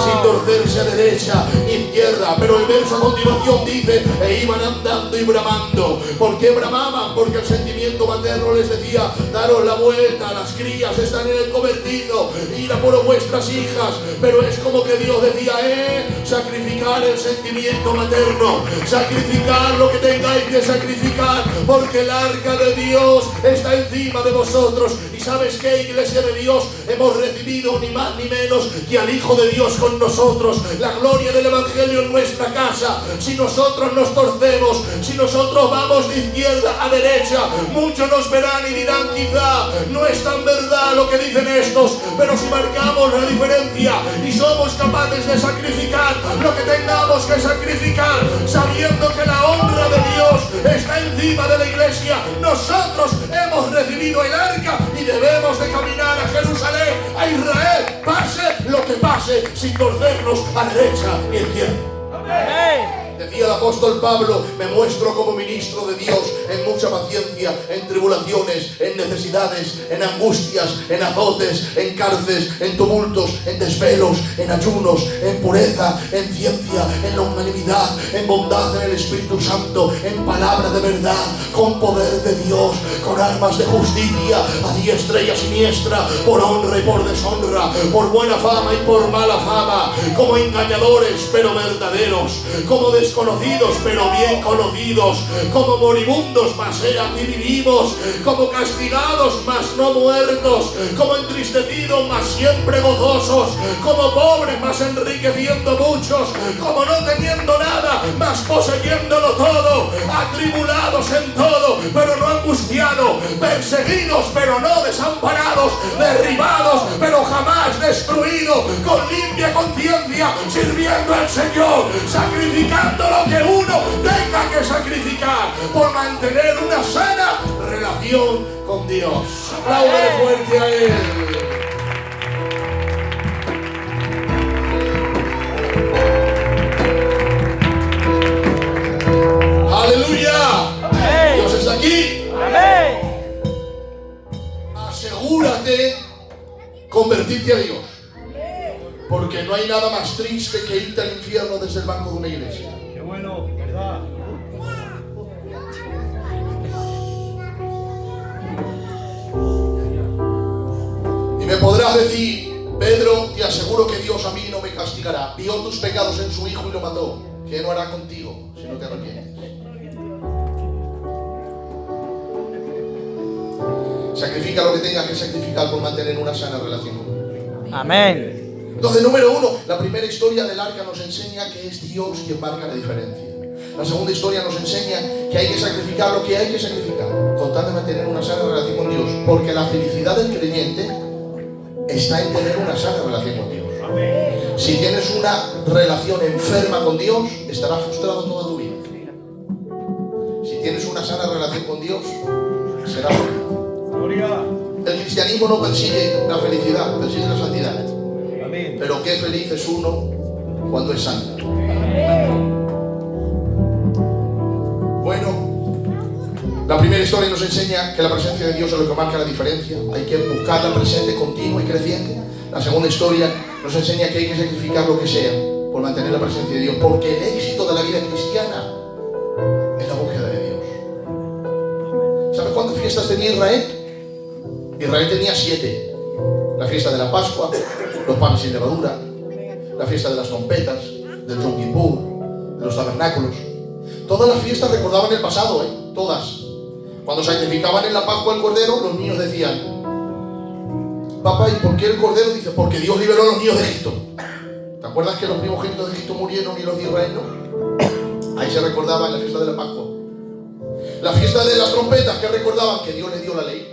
Sin torcerse a derecha ni izquierda. Pero el verso a continuación dice, e iban andando y bramando. ¿Por qué bramaban? Porque el sentimiento materno les decía, daros la vuelta, las crías están en el cobertizo, id a por vuestras hijas. Pero es como que Dios decía, sacrificar el sentimiento materno, sacrificar lo que tengáis que sacrificar, porque el arca de Dios está encima de vosotros. ¿Y sabes qué, iglesia de Dios? Hemos recibido ni más ni menos que al Hijo de Dios con nosotros, la gloria del Evangelio en nuestra casa. Si nosotros nos torcemos, si nosotros vamos de izquierda a derecha, muchos nos verán y dirán, quizá no es tan verdad lo que dicen estos, pero si marcamos la diferencia y somos capaces de sacrificar lo que tengamos que sacrificar, sabiendo que la honra de Dios está encima de la iglesia, nosotros hemos recibido el arca y debemos de caminar a Jerusalén, a Israel, pase lo que pase, sin torcernos a derecha ni a izquierda. Amén. Decía el apóstol Pablo, me muestro como ministro de Dios en mucha paciencia, en tribulaciones, en necesidades, en angustias, en azotes, en cárceles, en tumultos, en desvelos, en ayunos, en pureza, en ciencia, en longanimidad, en bondad en el Espíritu Santo, en palabra de verdad, con poder de Dios, con armas de justicia, a diestra y a siniestra, por honra y por deshonra, por buena fama y por mala fama, como engañadores pero verdaderos, como desconocidos pero bien conocidos, como moribundos mas aquí vivimos, como castigados mas no muertos, como entristecidos mas siempre gozosos, como pobres mas enriqueciendo muchos, como no teniendo nada mas poseyéndolo todo, atribulados en todo pero no angustiados, perseguidos pero no desamparados, derribados pero jamás destruidos, con limpia conciencia, sirviendo al Señor, sacrificando lo que uno tenga que sacrificar por mantener una sana relación con Dios. Apláudale fuerte a Él. ¡Aleluya! Amén. Dios está aquí. Amén. Asegúrate convertirte a Dios. Porque no hay nada más triste que irte al infierno desde el banco de una iglesia. Qué bueno, ¿verdad? Y me podrás decir, Pedro, te aseguro que Dios a mí no me castigará. Vio tus pecados en su Hijo y lo mató. ¿Qué no hará contigo si no te arrepientes? Sacrifica lo que tengas que sacrificar por mantener una sana relación con Dios. Amén. Entonces, número uno, la primera historia del arca nos enseña que es Dios quien marca la diferencia. La segunda historia nos enseña que hay que sacrificar lo que hay que sacrificar, con tal de mantener una sana relación con Dios. Porque la felicidad del creyente está en tener una sana relación con Dios. Si tienes una relación enferma con Dios, estarás frustrado toda tu vida. Si tienes una sana relación con Dios, será feliz. Gloria. El cristianismo no persigue la felicidad, persigue la santidad. Amén. Pero qué feliz es uno cuando es santo. Bueno, la primera historia nos enseña que la presencia de Dios es lo que marca la diferencia. Hay que buscarla presente, continua y creciente. La segunda historia nos enseña que hay que sacrificar lo que sea por mantener la presencia de Dios. Porque el éxito de la vida cristiana es la búsqueda de Dios. ¿Sabes cuántas fiestas tenía Israel? Israel tenía 7. La fiesta de la Pascua, los panes sin levadura, la fiesta de las trompetas, del Yom Kippur, de los tabernáculos. Todas las fiestas recordaban el pasado, todas. Cuando sacrificaban en la Pascua el cordero, los niños decían: papá, ¿y por qué el cordero? Dice: porque Dios liberó a los niños de Egipto. ¿Te acuerdas que los primogénitos de Egipto murieron y los de Israel no? Ahí se recordaba en la fiesta de la Pascua. La fiesta de las trompetas, que recordaban que Dios les dio la ley.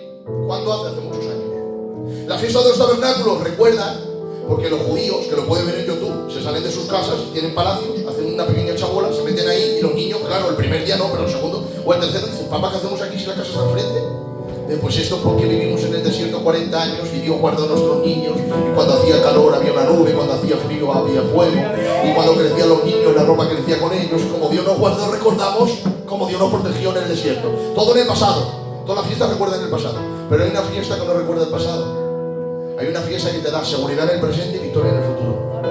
¿Cuánto hace? Hace muchos años. La fiesta de los tabernáculos, recuerdan, porque los judíos, que lo pueden ver en YouTube, se salen de sus casas, tienen palacios, hacen una pequeña chabola, se meten ahí y los niños, claro, el primer día no, pero el segundo o el tercero dicen: papá, ¿qué hacemos aquí si la casa está enfrente? Pues esto porque vivimos en el desierto 40 años y Dios guardó a nuestros niños, y cuando hacía calor había una nube, cuando hacía frío había fuego, y cuando crecían los niños la ropa crecía con ellos. Como Dios nos guardó, recordamos cómo Dios nos protegió en el desierto. Todo en el pasado, todas las fiestas recuerdan el pasado, pero hay una fiesta que no recuerda el pasado. Hay una fiesta que te da seguridad en el presente y victoria en el futuro.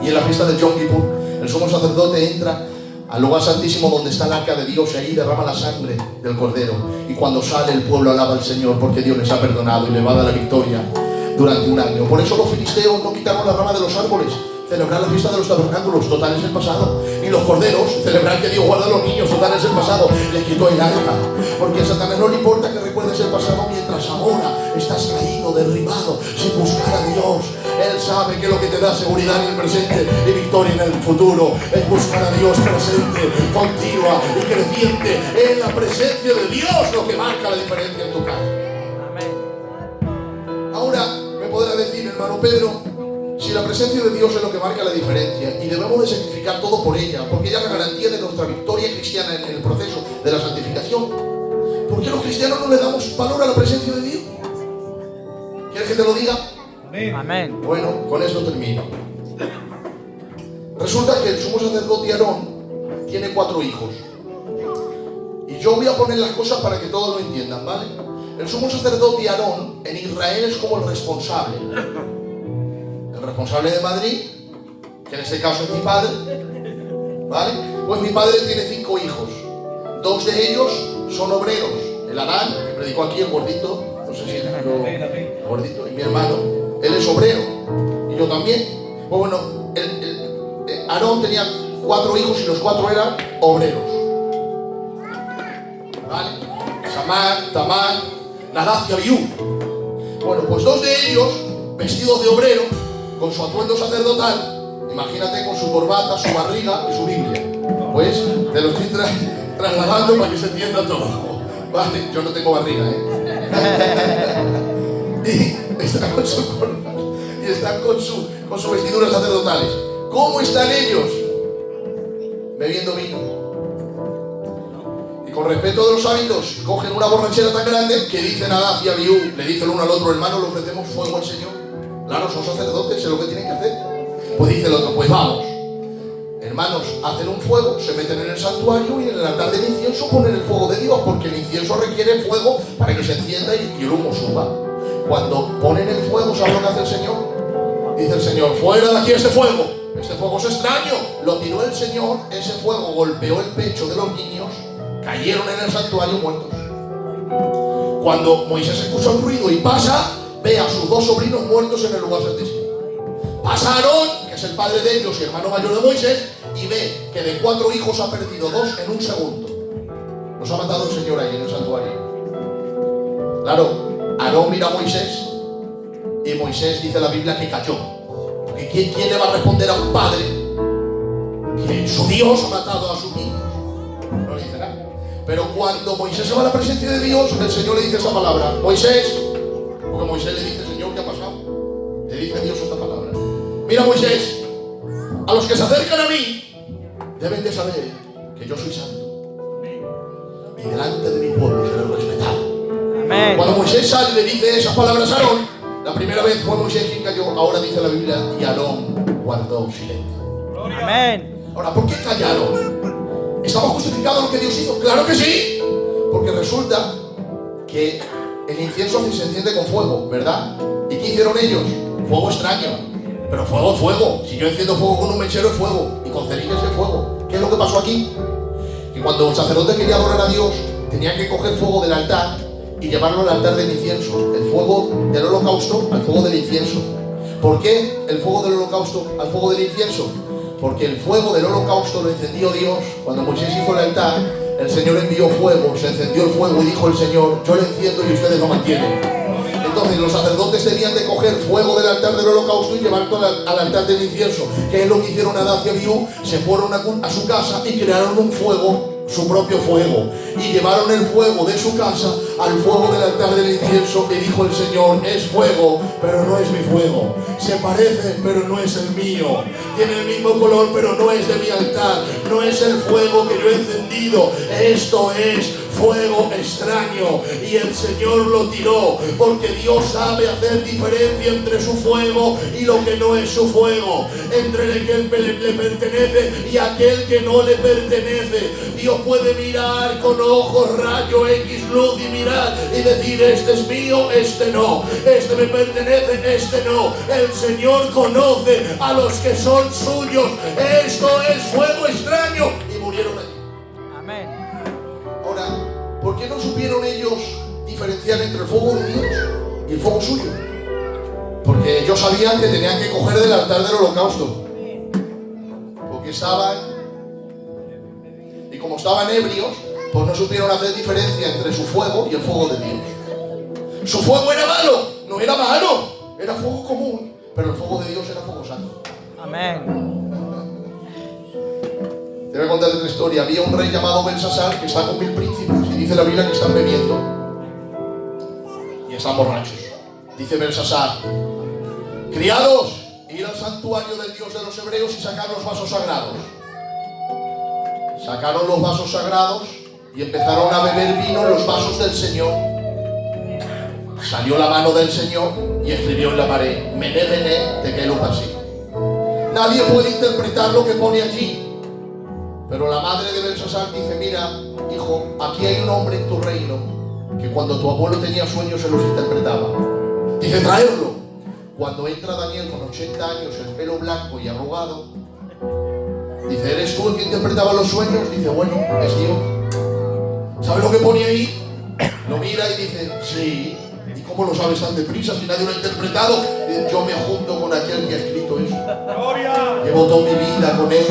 Y en la fiesta del Yom Kippur, el sumo sacerdote entra al lugar santísimo donde está el arca de Dios, y ahí derrama la sangre del cordero. Y cuando sale, el pueblo alaba al Señor porque Dios les ha perdonado y le va a dar la victoria durante un año. Por eso los filisteos no quitaron la rama de los árboles. Celebrar la fiesta de los tabernáculos, total es el pasado. Y los corderos, celebrar que Dios guarda a los niños, total es el pasado. Les quitó el arca, porque a Satanás no le importa que recuerdes el pasado mientras ahora estás caído, derribado, sin buscar a Dios. Él sabe que lo que te da seguridad en el presente y victoria en el futuro es buscar a Dios presente, continua y creciente en la presencia de Dios, lo que marca la diferencia en tu casa. Ahora me podrá decir, hermano Pedro, si la presencia de Dios es lo que marca la diferencia y debemos de sacrificar todo por ella, porque ella es la garantía de nuestra victoria cristiana en el proceso de la santificación, ¿por qué los cristianos no le damos valor a la presencia de Dios? ¿Quieres que te lo diga? Amén. Bueno, con esto termino. Resulta que el sumo sacerdote Aarón tiene 4 hijos. Y yo voy a poner las cosas para que todos lo entiendan, ¿vale? El sumo sacerdote Aarón en Israel es como el responsable. El responsable de Madrid, que en este caso es mi padre, ¿vale? Pues mi padre tiene 5 hijos. 2 de ellos son obreros. El Adán, que predicó aquí, el gordito, no sé si es el gordito, y mi hermano, él es obrero, y yo también. Pues bueno, Aarón tenía 4 hijos y los 4 eran obreros, ¿vale? Samar, Tamar, Nadab y Abiú. Bueno, pues 2 de ellos, vestidos de obrero, con su atuendo sacerdotal, imagínate, con su corbata, su barriga y su Biblia. Pues te lo estoy trasladando para que se entienda todo. Vale, yo no tengo barriga, Y están con su corbata y están con sus vestiduras sacerdotales. ¿Cómo están ellos? Bebiendo vino. Y con respeto de los hábitos, cogen una borrachera tan grande que dicen a Nadab y a Abiú, le dicen uno al otro: hermano, le ofrecemos fuego al Señor. Claro, son sacerdotes, es lo que tienen que hacer. Pues dice el otro: pues vamos. Hermanos, hacen un fuego, se meten en el santuario y en el altar del incienso ponen el fuego de Dios, porque el incienso requiere fuego para que se encienda y el humo suba. Cuando ponen el fuego, ¿sabes lo que hace el Señor? Dice el Señor: fuera de aquí ese fuego. Este fuego es extraño. Lo tiró el Señor, ese fuego golpeó el pecho de los niños, cayeron en el santuario muertos. Cuando Moisés escucha un ruido y pasa, ve a sus 2 sobrinos muertos en el lugar santísimo. Pasa Aarón, que es el padre de ellos y hermano mayor de Moisés, y ve que de 4 hijos ha perdido 2 en un segundo. Los ha matado el Señor ahí en el santuario. Claro, Aarón mira a Moisés y Moisés, dice la Biblia, que cayó. Porque ¿quién le va a responder a un padre que su Dios ha matado a sus niños? No le dice nada. Pero cuando Moisés se va a la presencia de Dios, el Señor le dice esa palabra: Moisés, porque Moisés le dice: Señor, ¿qué ha pasado? Le dice Dios esta palabra: mira, Moisés, a los que se acercan a mí deben de saber que yo soy santo y delante de mi pueblo seré respetado. Amén. Cuando Moisés sale y le dice esas palabras a Aarón, la primera vez fue Moisés quien cayó. Ahora dice la Biblia: y Aarón guardó silencio. Amén. Ahora, ¿por qué callaron? ¿Estamos justificados lo que Dios hizo? ¡Claro que sí! Porque resulta que el incienso se enciende con fuego, ¿verdad? ¿Y qué hicieron ellos? Fuego extraño. Pero fuego es fuego. Si yo enciendo fuego con un mechero es fuego, y con cerillas es fuego. ¿Qué es lo que pasó aquí? Que cuando el sacerdote quería adorar a Dios, tenía que coger fuego del altar y llevarlo al altar del incienso. El fuego del holocausto al fuego del incienso. ¿Por qué el fuego del holocausto al fuego del incienso? Porque el fuego del holocausto lo encendió Dios. Cuando Moisés hizo el altar, el Señor envió fuego, se encendió el fuego y dijo el Señor: yo lo enciendo y ustedes lo mantienen. Entonces los sacerdotes tenían de coger fuego del altar del holocausto y llevarlo al altar del incienso, que es lo que hicieron Nadab y Abiú. Se fueron a su casa y crearon un fuego, su propio fuego, y llevaron el fuego de su casa al fuego del altar del incienso. Y dijo el Señor: es fuego, pero no es mi fuego. Se parece, pero no es el mío. Tiene el mismo color, pero no es de mi altar. No es el fuego que yo he encendido. Esto es fuego extraño. Y el Señor lo tiró, porque Dios sabe hacer diferencia entre su fuego y lo que no es su fuego, entre el que le pertenece y aquel que no le pertenece. Dios puede mirar con ojos rayo X luz y mirar y decir: este es mío, este no, este me pertenece, este no. El Señor conoce a los que son suyos. Esto es fuego extraño. Y murieron allí. Amén. Ahora, ¿por qué no supieron ellos diferenciar entre el fuego de Dios y el fuego suyo? Porque ellos sabían que tenían que coger del altar del holocausto, porque estaban, y como estaban ebrios, pues no supieron hacer diferencia entre su fuego y el fuego de Dios. Su fuego era malo, no era malo, era fuego común, pero el fuego de Dios era fuego santo. Amén. Te voy a contar otra historia. Había un rey llamado Belsasar que está con 1000 príncipes, y dice la Biblia que están bebiendo y están borrachos. Dice Belsasar: criados, ir al santuario del Dios de los hebreos y sacar los vasos sagrados. Sacaron los vasos sagrados y empezaron a beber vino en los vasos del Señor. Salió la mano del Señor y escribió en la pared: Mené, Mené, Tekel Upasi. Nadie puede interpretar lo que pone allí, pero la madre de Belsasar dice: mira, hijo, aquí hay un hombre en tu reino que cuando tu abuelo tenía sueños se los interpretaba. Dice: traerlo. Cuando entra Daniel con 80 años, el pelo blanco y arrugado, dice: ¿eres tú el que interpretaba los sueños? Dice: bueno, es Dios. ¿Sabes lo que pone ahí? Lo mira y dice: sí. ¿Y cómo lo sabes tan deprisa si nadie lo ha interpretado? Dice: yo me junto con aquel que ha escrito eso. ¡Gloria! Llevo toda mi vida con él.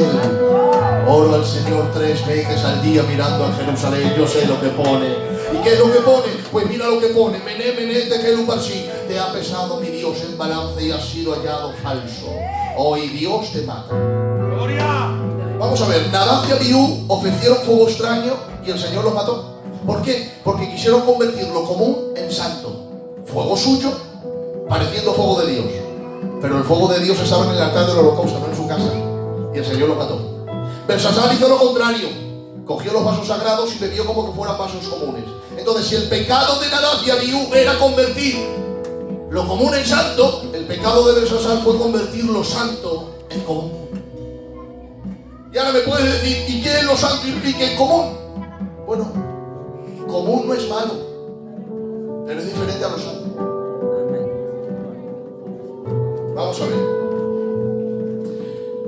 Oro al Señor 3 veces al día mirando a Jerusalén. Yo sé lo que pone. ¿Y qué es lo que pone? Pues mira lo que pone: Mené, Mené, Tekel Upasi. Te ha pesado mi Dios en balance y has sido hallado falso. Hoy Dios te mata. ¡Gloria! Vamos a ver, Nadab y Abiú ofrecieron fuego extraño y el Señor los mató. ¿Por qué? Porque quisieron convertir lo común en santo. Fuego suyo, pareciendo fuego de Dios. Pero el fuego de Dios estaba en el altar del holocausto, no en su casa. Y el Señor los mató. Belsasar hizo lo contrario. Cogió los vasos sagrados y bebió como que fueran vasos comunes. Entonces, si el pecado de Nadab y Abiú era convertir lo común en santo, el pecado de Belsasar fue convertir lo santo en común. Y ahora me puedes decir: ¿y qué es lo santo implica en común? Bueno, común no es malo, pero es diferente a lo santo. Vamos a ver.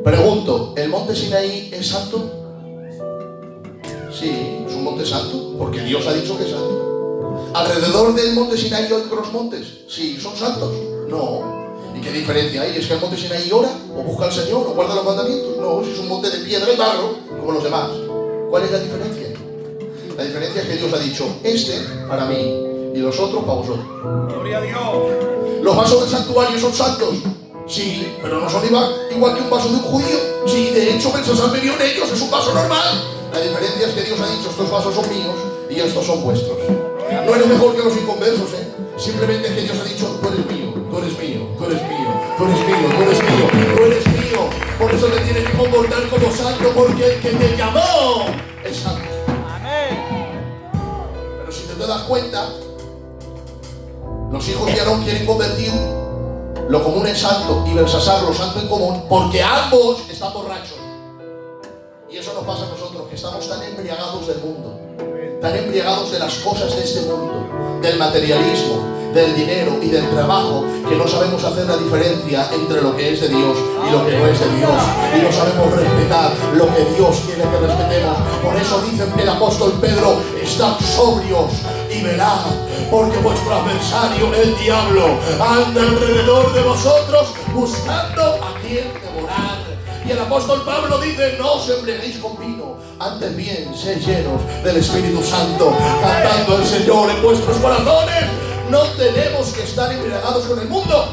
Pregunto: ¿el monte Sinaí es santo? Sí, es un monte santo, porque Dios ha dicho que es santo. ¿Alrededor del monte Sinaí hay otros montes? Sí, ¿son santos? No. ¿Y qué diferencia hay? ¿Es que el monte Sinaí ora, o busca al Señor, o guarda los mandamientos? No, es un monte de piedra y barro, como los demás. ¿Cuál es la diferencia? La diferencia es que Dios ha dicho: este para mí y los otros para vosotros. ¡Gloria a Dios! ¿Los vasos del santuario son santos? Sí, pero no son igual que un vaso de un judío. Sí, de hecho Belsasar bebió en ellos, es un vaso normal. La diferencia es que Dios ha dicho: estos vasos son míos y estos son vuestros. No eres mejor que los inconversos, Simplemente es que Dios ha dicho: tú eres mío, tú eres mío, tú eres mío, tú eres mío, tú eres mío, tú eres mío. Por eso te tienes que comportar como santo, porque el que te llamó es santo. Amén. Pero si te das cuenta, los hijos de Aarón quieren convertir lo común en santo y Belsasar lo santo en común, porque ambos están borrachos. Y eso nos pasa a nosotros, que estamos tan embriagados del mundo, tan embriagados de las cosas de este mundo, del materialismo, del dinero y del trabajo, que no sabemos hacer la diferencia entre lo que es de Dios y lo que no es de Dios, y no sabemos respetar lo que Dios quiere que respetemos. Por eso dice el apóstol Pedro: estad sobrios y velad, porque vuestro adversario, el diablo, anda alrededor de vosotros buscando a quien devorar. Y el apóstol Pablo dice: no os embriaguéis con vino, antes bien sed llenos del Espíritu Santo, cantando al Señor en vuestros corazones. No tenemos que estar embriagados con el mundo,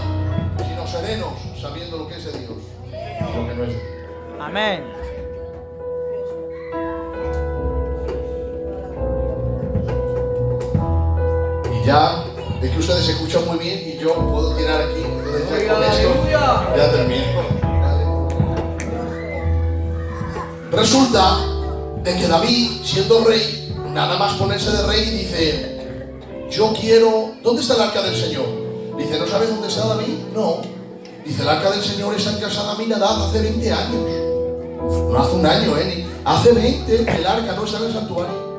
sino serenos, sabiendo lo que es de Dios y lo que no es de Dios. Amén. Y ya, es que ustedes se escuchan muy bien y yo puedo tirar aquí. Entonces ya con esto ya termino. Resulta de que David, siendo rey, nada más ponerse de rey, dice: yo quiero... ¿Dónde está el arca del Señor? Dice: ¿no sabes dónde está David? No. Dice: el arca del Señor está en casa de Aminadab hace 20 años. No hace un año, hace 20 el arca no está en el santuario.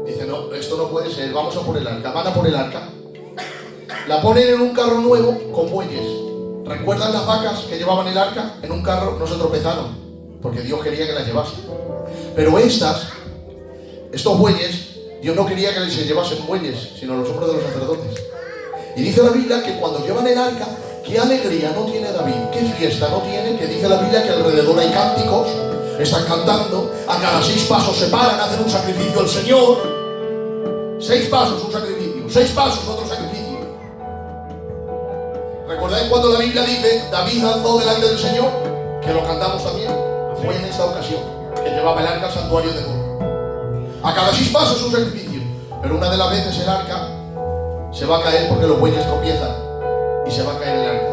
Dice: no, esto no puede ser, vamos a por el arca. Van a por el arca. La ponen en un carro nuevo con bueyes. ¿Recuerdan las vacas que llevaban el arca? En un carro no se tropezaron, porque Dios quería que las llevasen. Pero estos bueyes, Dios no quería que se llevasen bueyes, sino los hombros de los sacerdotes. Y dice la Biblia que cuando llevan el arca, qué alegría no tiene David, qué fiesta no tiene, que dice la Biblia que alrededor hay cánticos, están cantando, a cada 6 pasos se paran, hacen un sacrificio al Señor. 6 pasos un sacrificio, 6 pasos otro sacrificio. ¿Recordáis cuando la Biblia dice: David danzó delante del Señor? Que lo cantamos también. Fue en esta ocasión que llevaba el arca al santuario de Dios. A cada 6 pasos un sacrificio. Pero una de las veces el arca se va a caer porque los bueyes tropiezan y se va a caer el arca.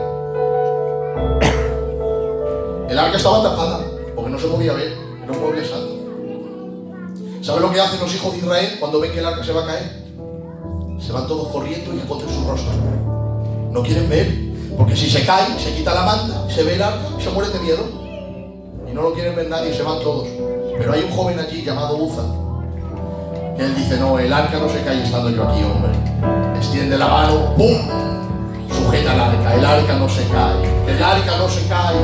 El arca estaba tapada porque no se podía ver, era un mueble santo. ¿Saben lo que hacen los hijos de Israel cuando ven que el arca se va a caer? Se van todos corriendo y esconden su rostro. No quieren ver, porque si se cae, se quita la manta, se ve el arca, se mueren de miedo. Y no lo quieren ver nadie, se van todos. Pero hay un joven allí llamado Uza, que él dice: no, el arca no se cae estando yo aquí, hombre. Extiende la mano, ¡pum! Sujeta el arca no se cae, que el arca no se cae.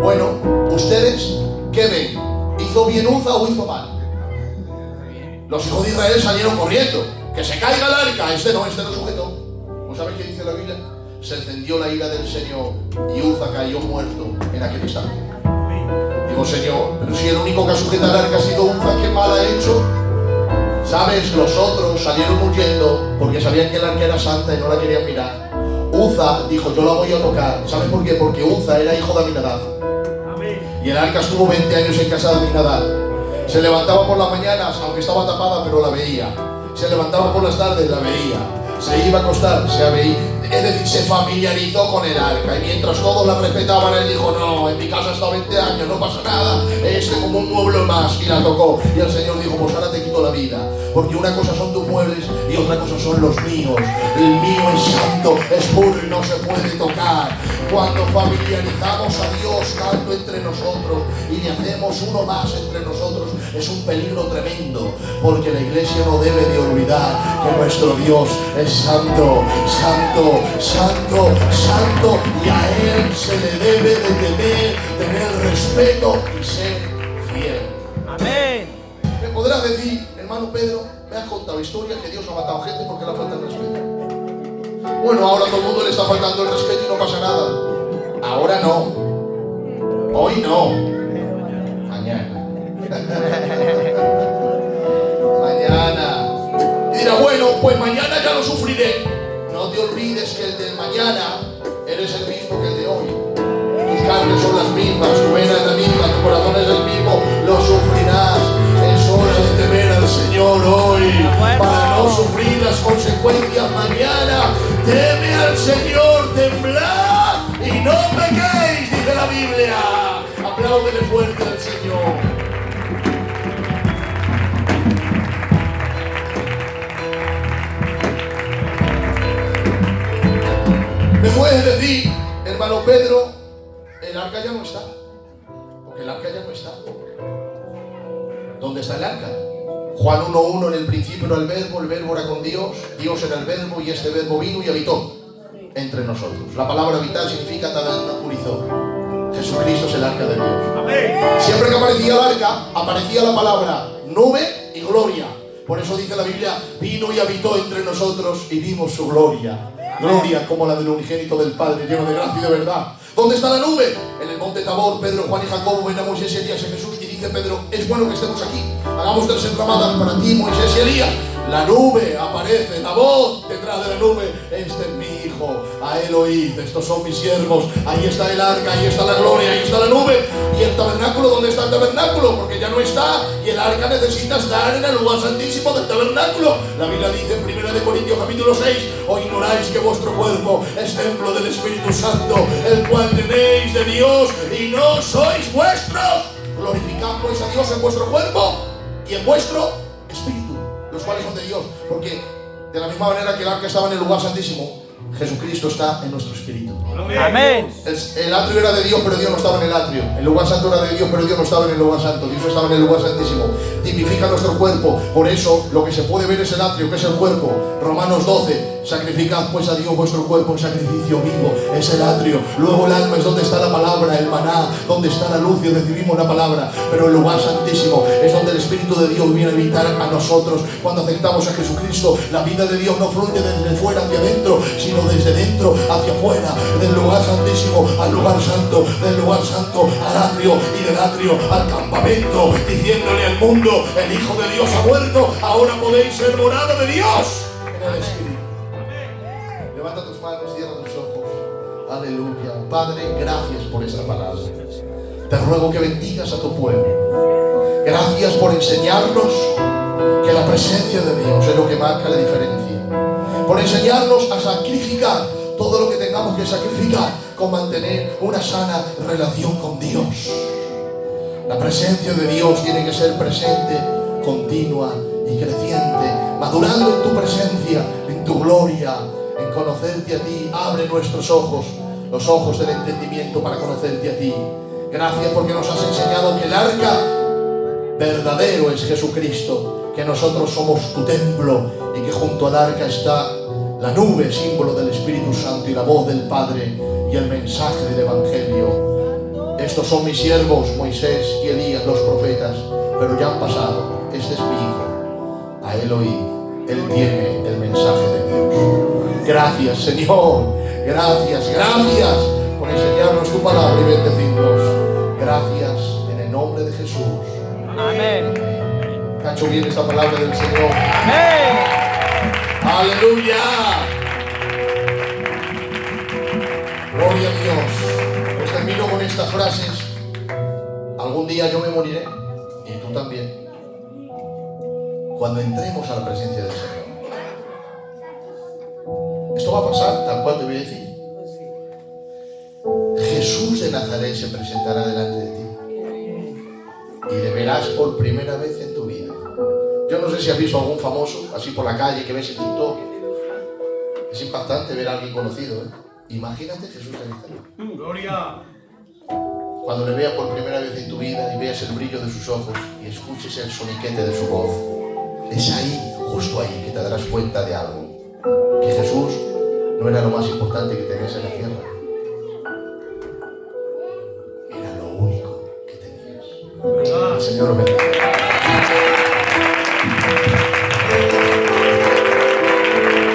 Bueno, ¿ustedes qué ven? ¿Hizo bien Uza o hizo mal? Los hijos de Israel salieron corriendo. Que se caiga el arca, este no sujetó. ¿Pues sabes qué dice la Biblia? Se encendió la ira del Señor y Uza cayó muerto en aquel instante. Digo: Señor, pero si el único que ha sujetado el arca ha sido Uza, ¿qué mal ha hecho? ¿Sabes? Los otros salieron huyendo porque sabían que el arca era santa y no la querían mirar. Uza dijo: yo la voy a tocar. ¿Sabes por qué? Porque Uza era hijo de Aminadab. Y el arca estuvo 20 años en casa de Aminadab. Se levantaba por las mañanas, aunque estaba tapada, pero la veía. Se levantaba por las tardes, la veía. Se iba a acostar, se veía. Es decir, se familiarizó con el arca. Y mientras todos la respetaban, él dijo: no, en mi casa he estado 20 años, no pasa nada. Como un mueble más. Y la tocó. Y el Señor dijo: pues ahora te quito la vida. Porque una cosa son tus muebles y otra cosa son los míos. El mío es santo, es puro y no se puede tocar. Cuando familiarizamos a Dios tanto entre nosotros y le hacemos uno más entre nosotros, es un peligro tremendo, porque la iglesia no debe de olvidar que nuestro Dios es santo, santo, santo, santo, y a Él se le debe de tener respeto y ser fiel. Amén. Me podrás decir: hermano Pedro, me has contado historias que Dios ha matado gente porque le falta el respeto. Bueno, ahora a todo el mundo le está faltando el respeto y no pasa nada. Ahora no. Hoy no. Mañana. Mañana. Y dirá: bueno, pues mañana ya lo sufriré. No te olvides que el del mañana eres el mismo que el de hoy. Tus carnes son las mismas, tu vena es la misma, tu corazón es el mismo. Lo sufrirás. Es hora de temer al Señor hoy para no sufrir las consecuencias mañana. Teme al Señor, temblad y no pequéis, dice la Biblia. Apláudele fuerte al Señor. ¿Me puedes decir, hermano Pedro, el arca ya no está? Porque el arca ya no está. ¿Dónde está el arca? Juan 1:1: en el principio era el verbo era con Dios, Dios era el verbo y este verbo vino y habitó entre nosotros. La palabra habitar significa tabernaculizó. Jesucristo es el arca de Dios. Amén. Siempre que aparecía el arca, aparecía la palabra nube y gloria. Por eso dice la Biblia, vino y habitó entre nosotros y vimos su gloria. Gloria como la del unigénito del Padre, lleno de gracia y de verdad. ¿Dónde está la nube? En el monte Tabor. Pedro, Juan y Jacobo ven a Moisés y Elías y Jesús y dice Pedro, es bueno que estemos aquí. Hagamos 3 enramadas para ti, Moisés y Elías. La nube aparece, la voz detrás de la nube. Este es mi hijo, a él oíd, estos son mis siervos. Ahí está el arca, ahí está la gloria, ahí está la nube. Y el tabernáculo, ¿dónde está el tabernáculo? Porque ya no está. Y el arca necesita estar en el lugar santísimo del tabernáculo. La Biblia dice en 1 Corintios capítulo 6, o ignoráis que vuestro cuerpo es templo del Espíritu Santo, el cual tenéis de Dios y no sois vuestros. Glorificad pues a Dios en vuestro cuerpo y en vuestro espíritu, los cuales son de Dios. Porque de la misma manera que el arca estaba en el lugar santísimo, Jesucristo está en nuestro espíritu. Amén. El atrio era de Dios, pero Dios no estaba en el atrio. El lugar santo era de Dios, pero Dios no estaba en el lugar santo. Dios estaba en el lugar santísimo. Tipifica nuestro cuerpo. Por eso lo que se puede ver es el atrio, que es el cuerpo. Romanos 12. Sacrificad pues a Dios vuestro cuerpo en sacrificio vivo. Es el atrio. Luego el alma es donde está la palabra, el maná, donde está la luz y recibimos la palabra. Pero el lugar santísimo es donde el Espíritu de Dios viene a habitar a nosotros. Cuando aceptamos a Jesucristo, la vida de Dios no fluye desde fuera hacia adentro, sino desde dentro hacia afuera. Del lugar santísimo al lugar santo, del lugar santo al atrio y del atrio al campamento, diciéndole al mundo, el Hijo de Dios ha muerto, ahora podéis ser morada de Dios en el Espíritu. Levanta tus manos, cierra tus ojos. Aleluya. Padre, gracias por esta palabra. Te ruego que bendigas a tu pueblo. Gracias por enseñarnos que la presencia de Dios es lo que marca la diferencia. Por enseñarnos a sacrificar todo lo que tengamos que sacrificar con mantener una sana relación con Dios. La presencia de Dios tiene que ser presente, continua y creciente, madurando en tu presencia, en tu gloria, en conocerte a ti. Abre nuestros ojos, los ojos del entendimiento para conocerte a ti. Gracias porque nos has enseñado que el arca verdadero es Jesucristo, que nosotros somos tu templo y que junto al arca está la nube, símbolo del Espíritu Santo, y la voz del Padre y el mensaje del Evangelio. Estos son mis siervos, Moisés y Elías, los profetas, pero ya han pasado. Este es mi hijo, a él oíd, él tiene el mensaje de Dios. Gracias, Señor, gracias por enseñarnos tu palabra y bendecirnos. Gracias en el nombre de Jesús. Amén. ¿Te ha hecho bien esta palabra del Señor? Amén. ¡Aleluya! Gloria a Dios. Pues termino con estas frases. Algún día yo me moriré, y tú también, cuando entremos a la presencia del Señor. Esto va a pasar, tal cual te voy a decir. Jesús de Nazaret se presentará delante de ti y le verás por primera vez en tu vida. Yo no sé si has visto algún famoso así por la calle que ves en TikTok. Es impactante ver a alguien conocido, ¿eh? Imagínate Jesús de Nazaret. Gloria. Cuando le veas por primera vez en tu vida y veas el brillo de sus ojos y escuches el soniquete de su voz, es ahí, justo ahí, que te darás cuenta de algo. Que Jesús no era lo más importante que tenías en la tierra. Era lo único que tenías. El Señor bendiga.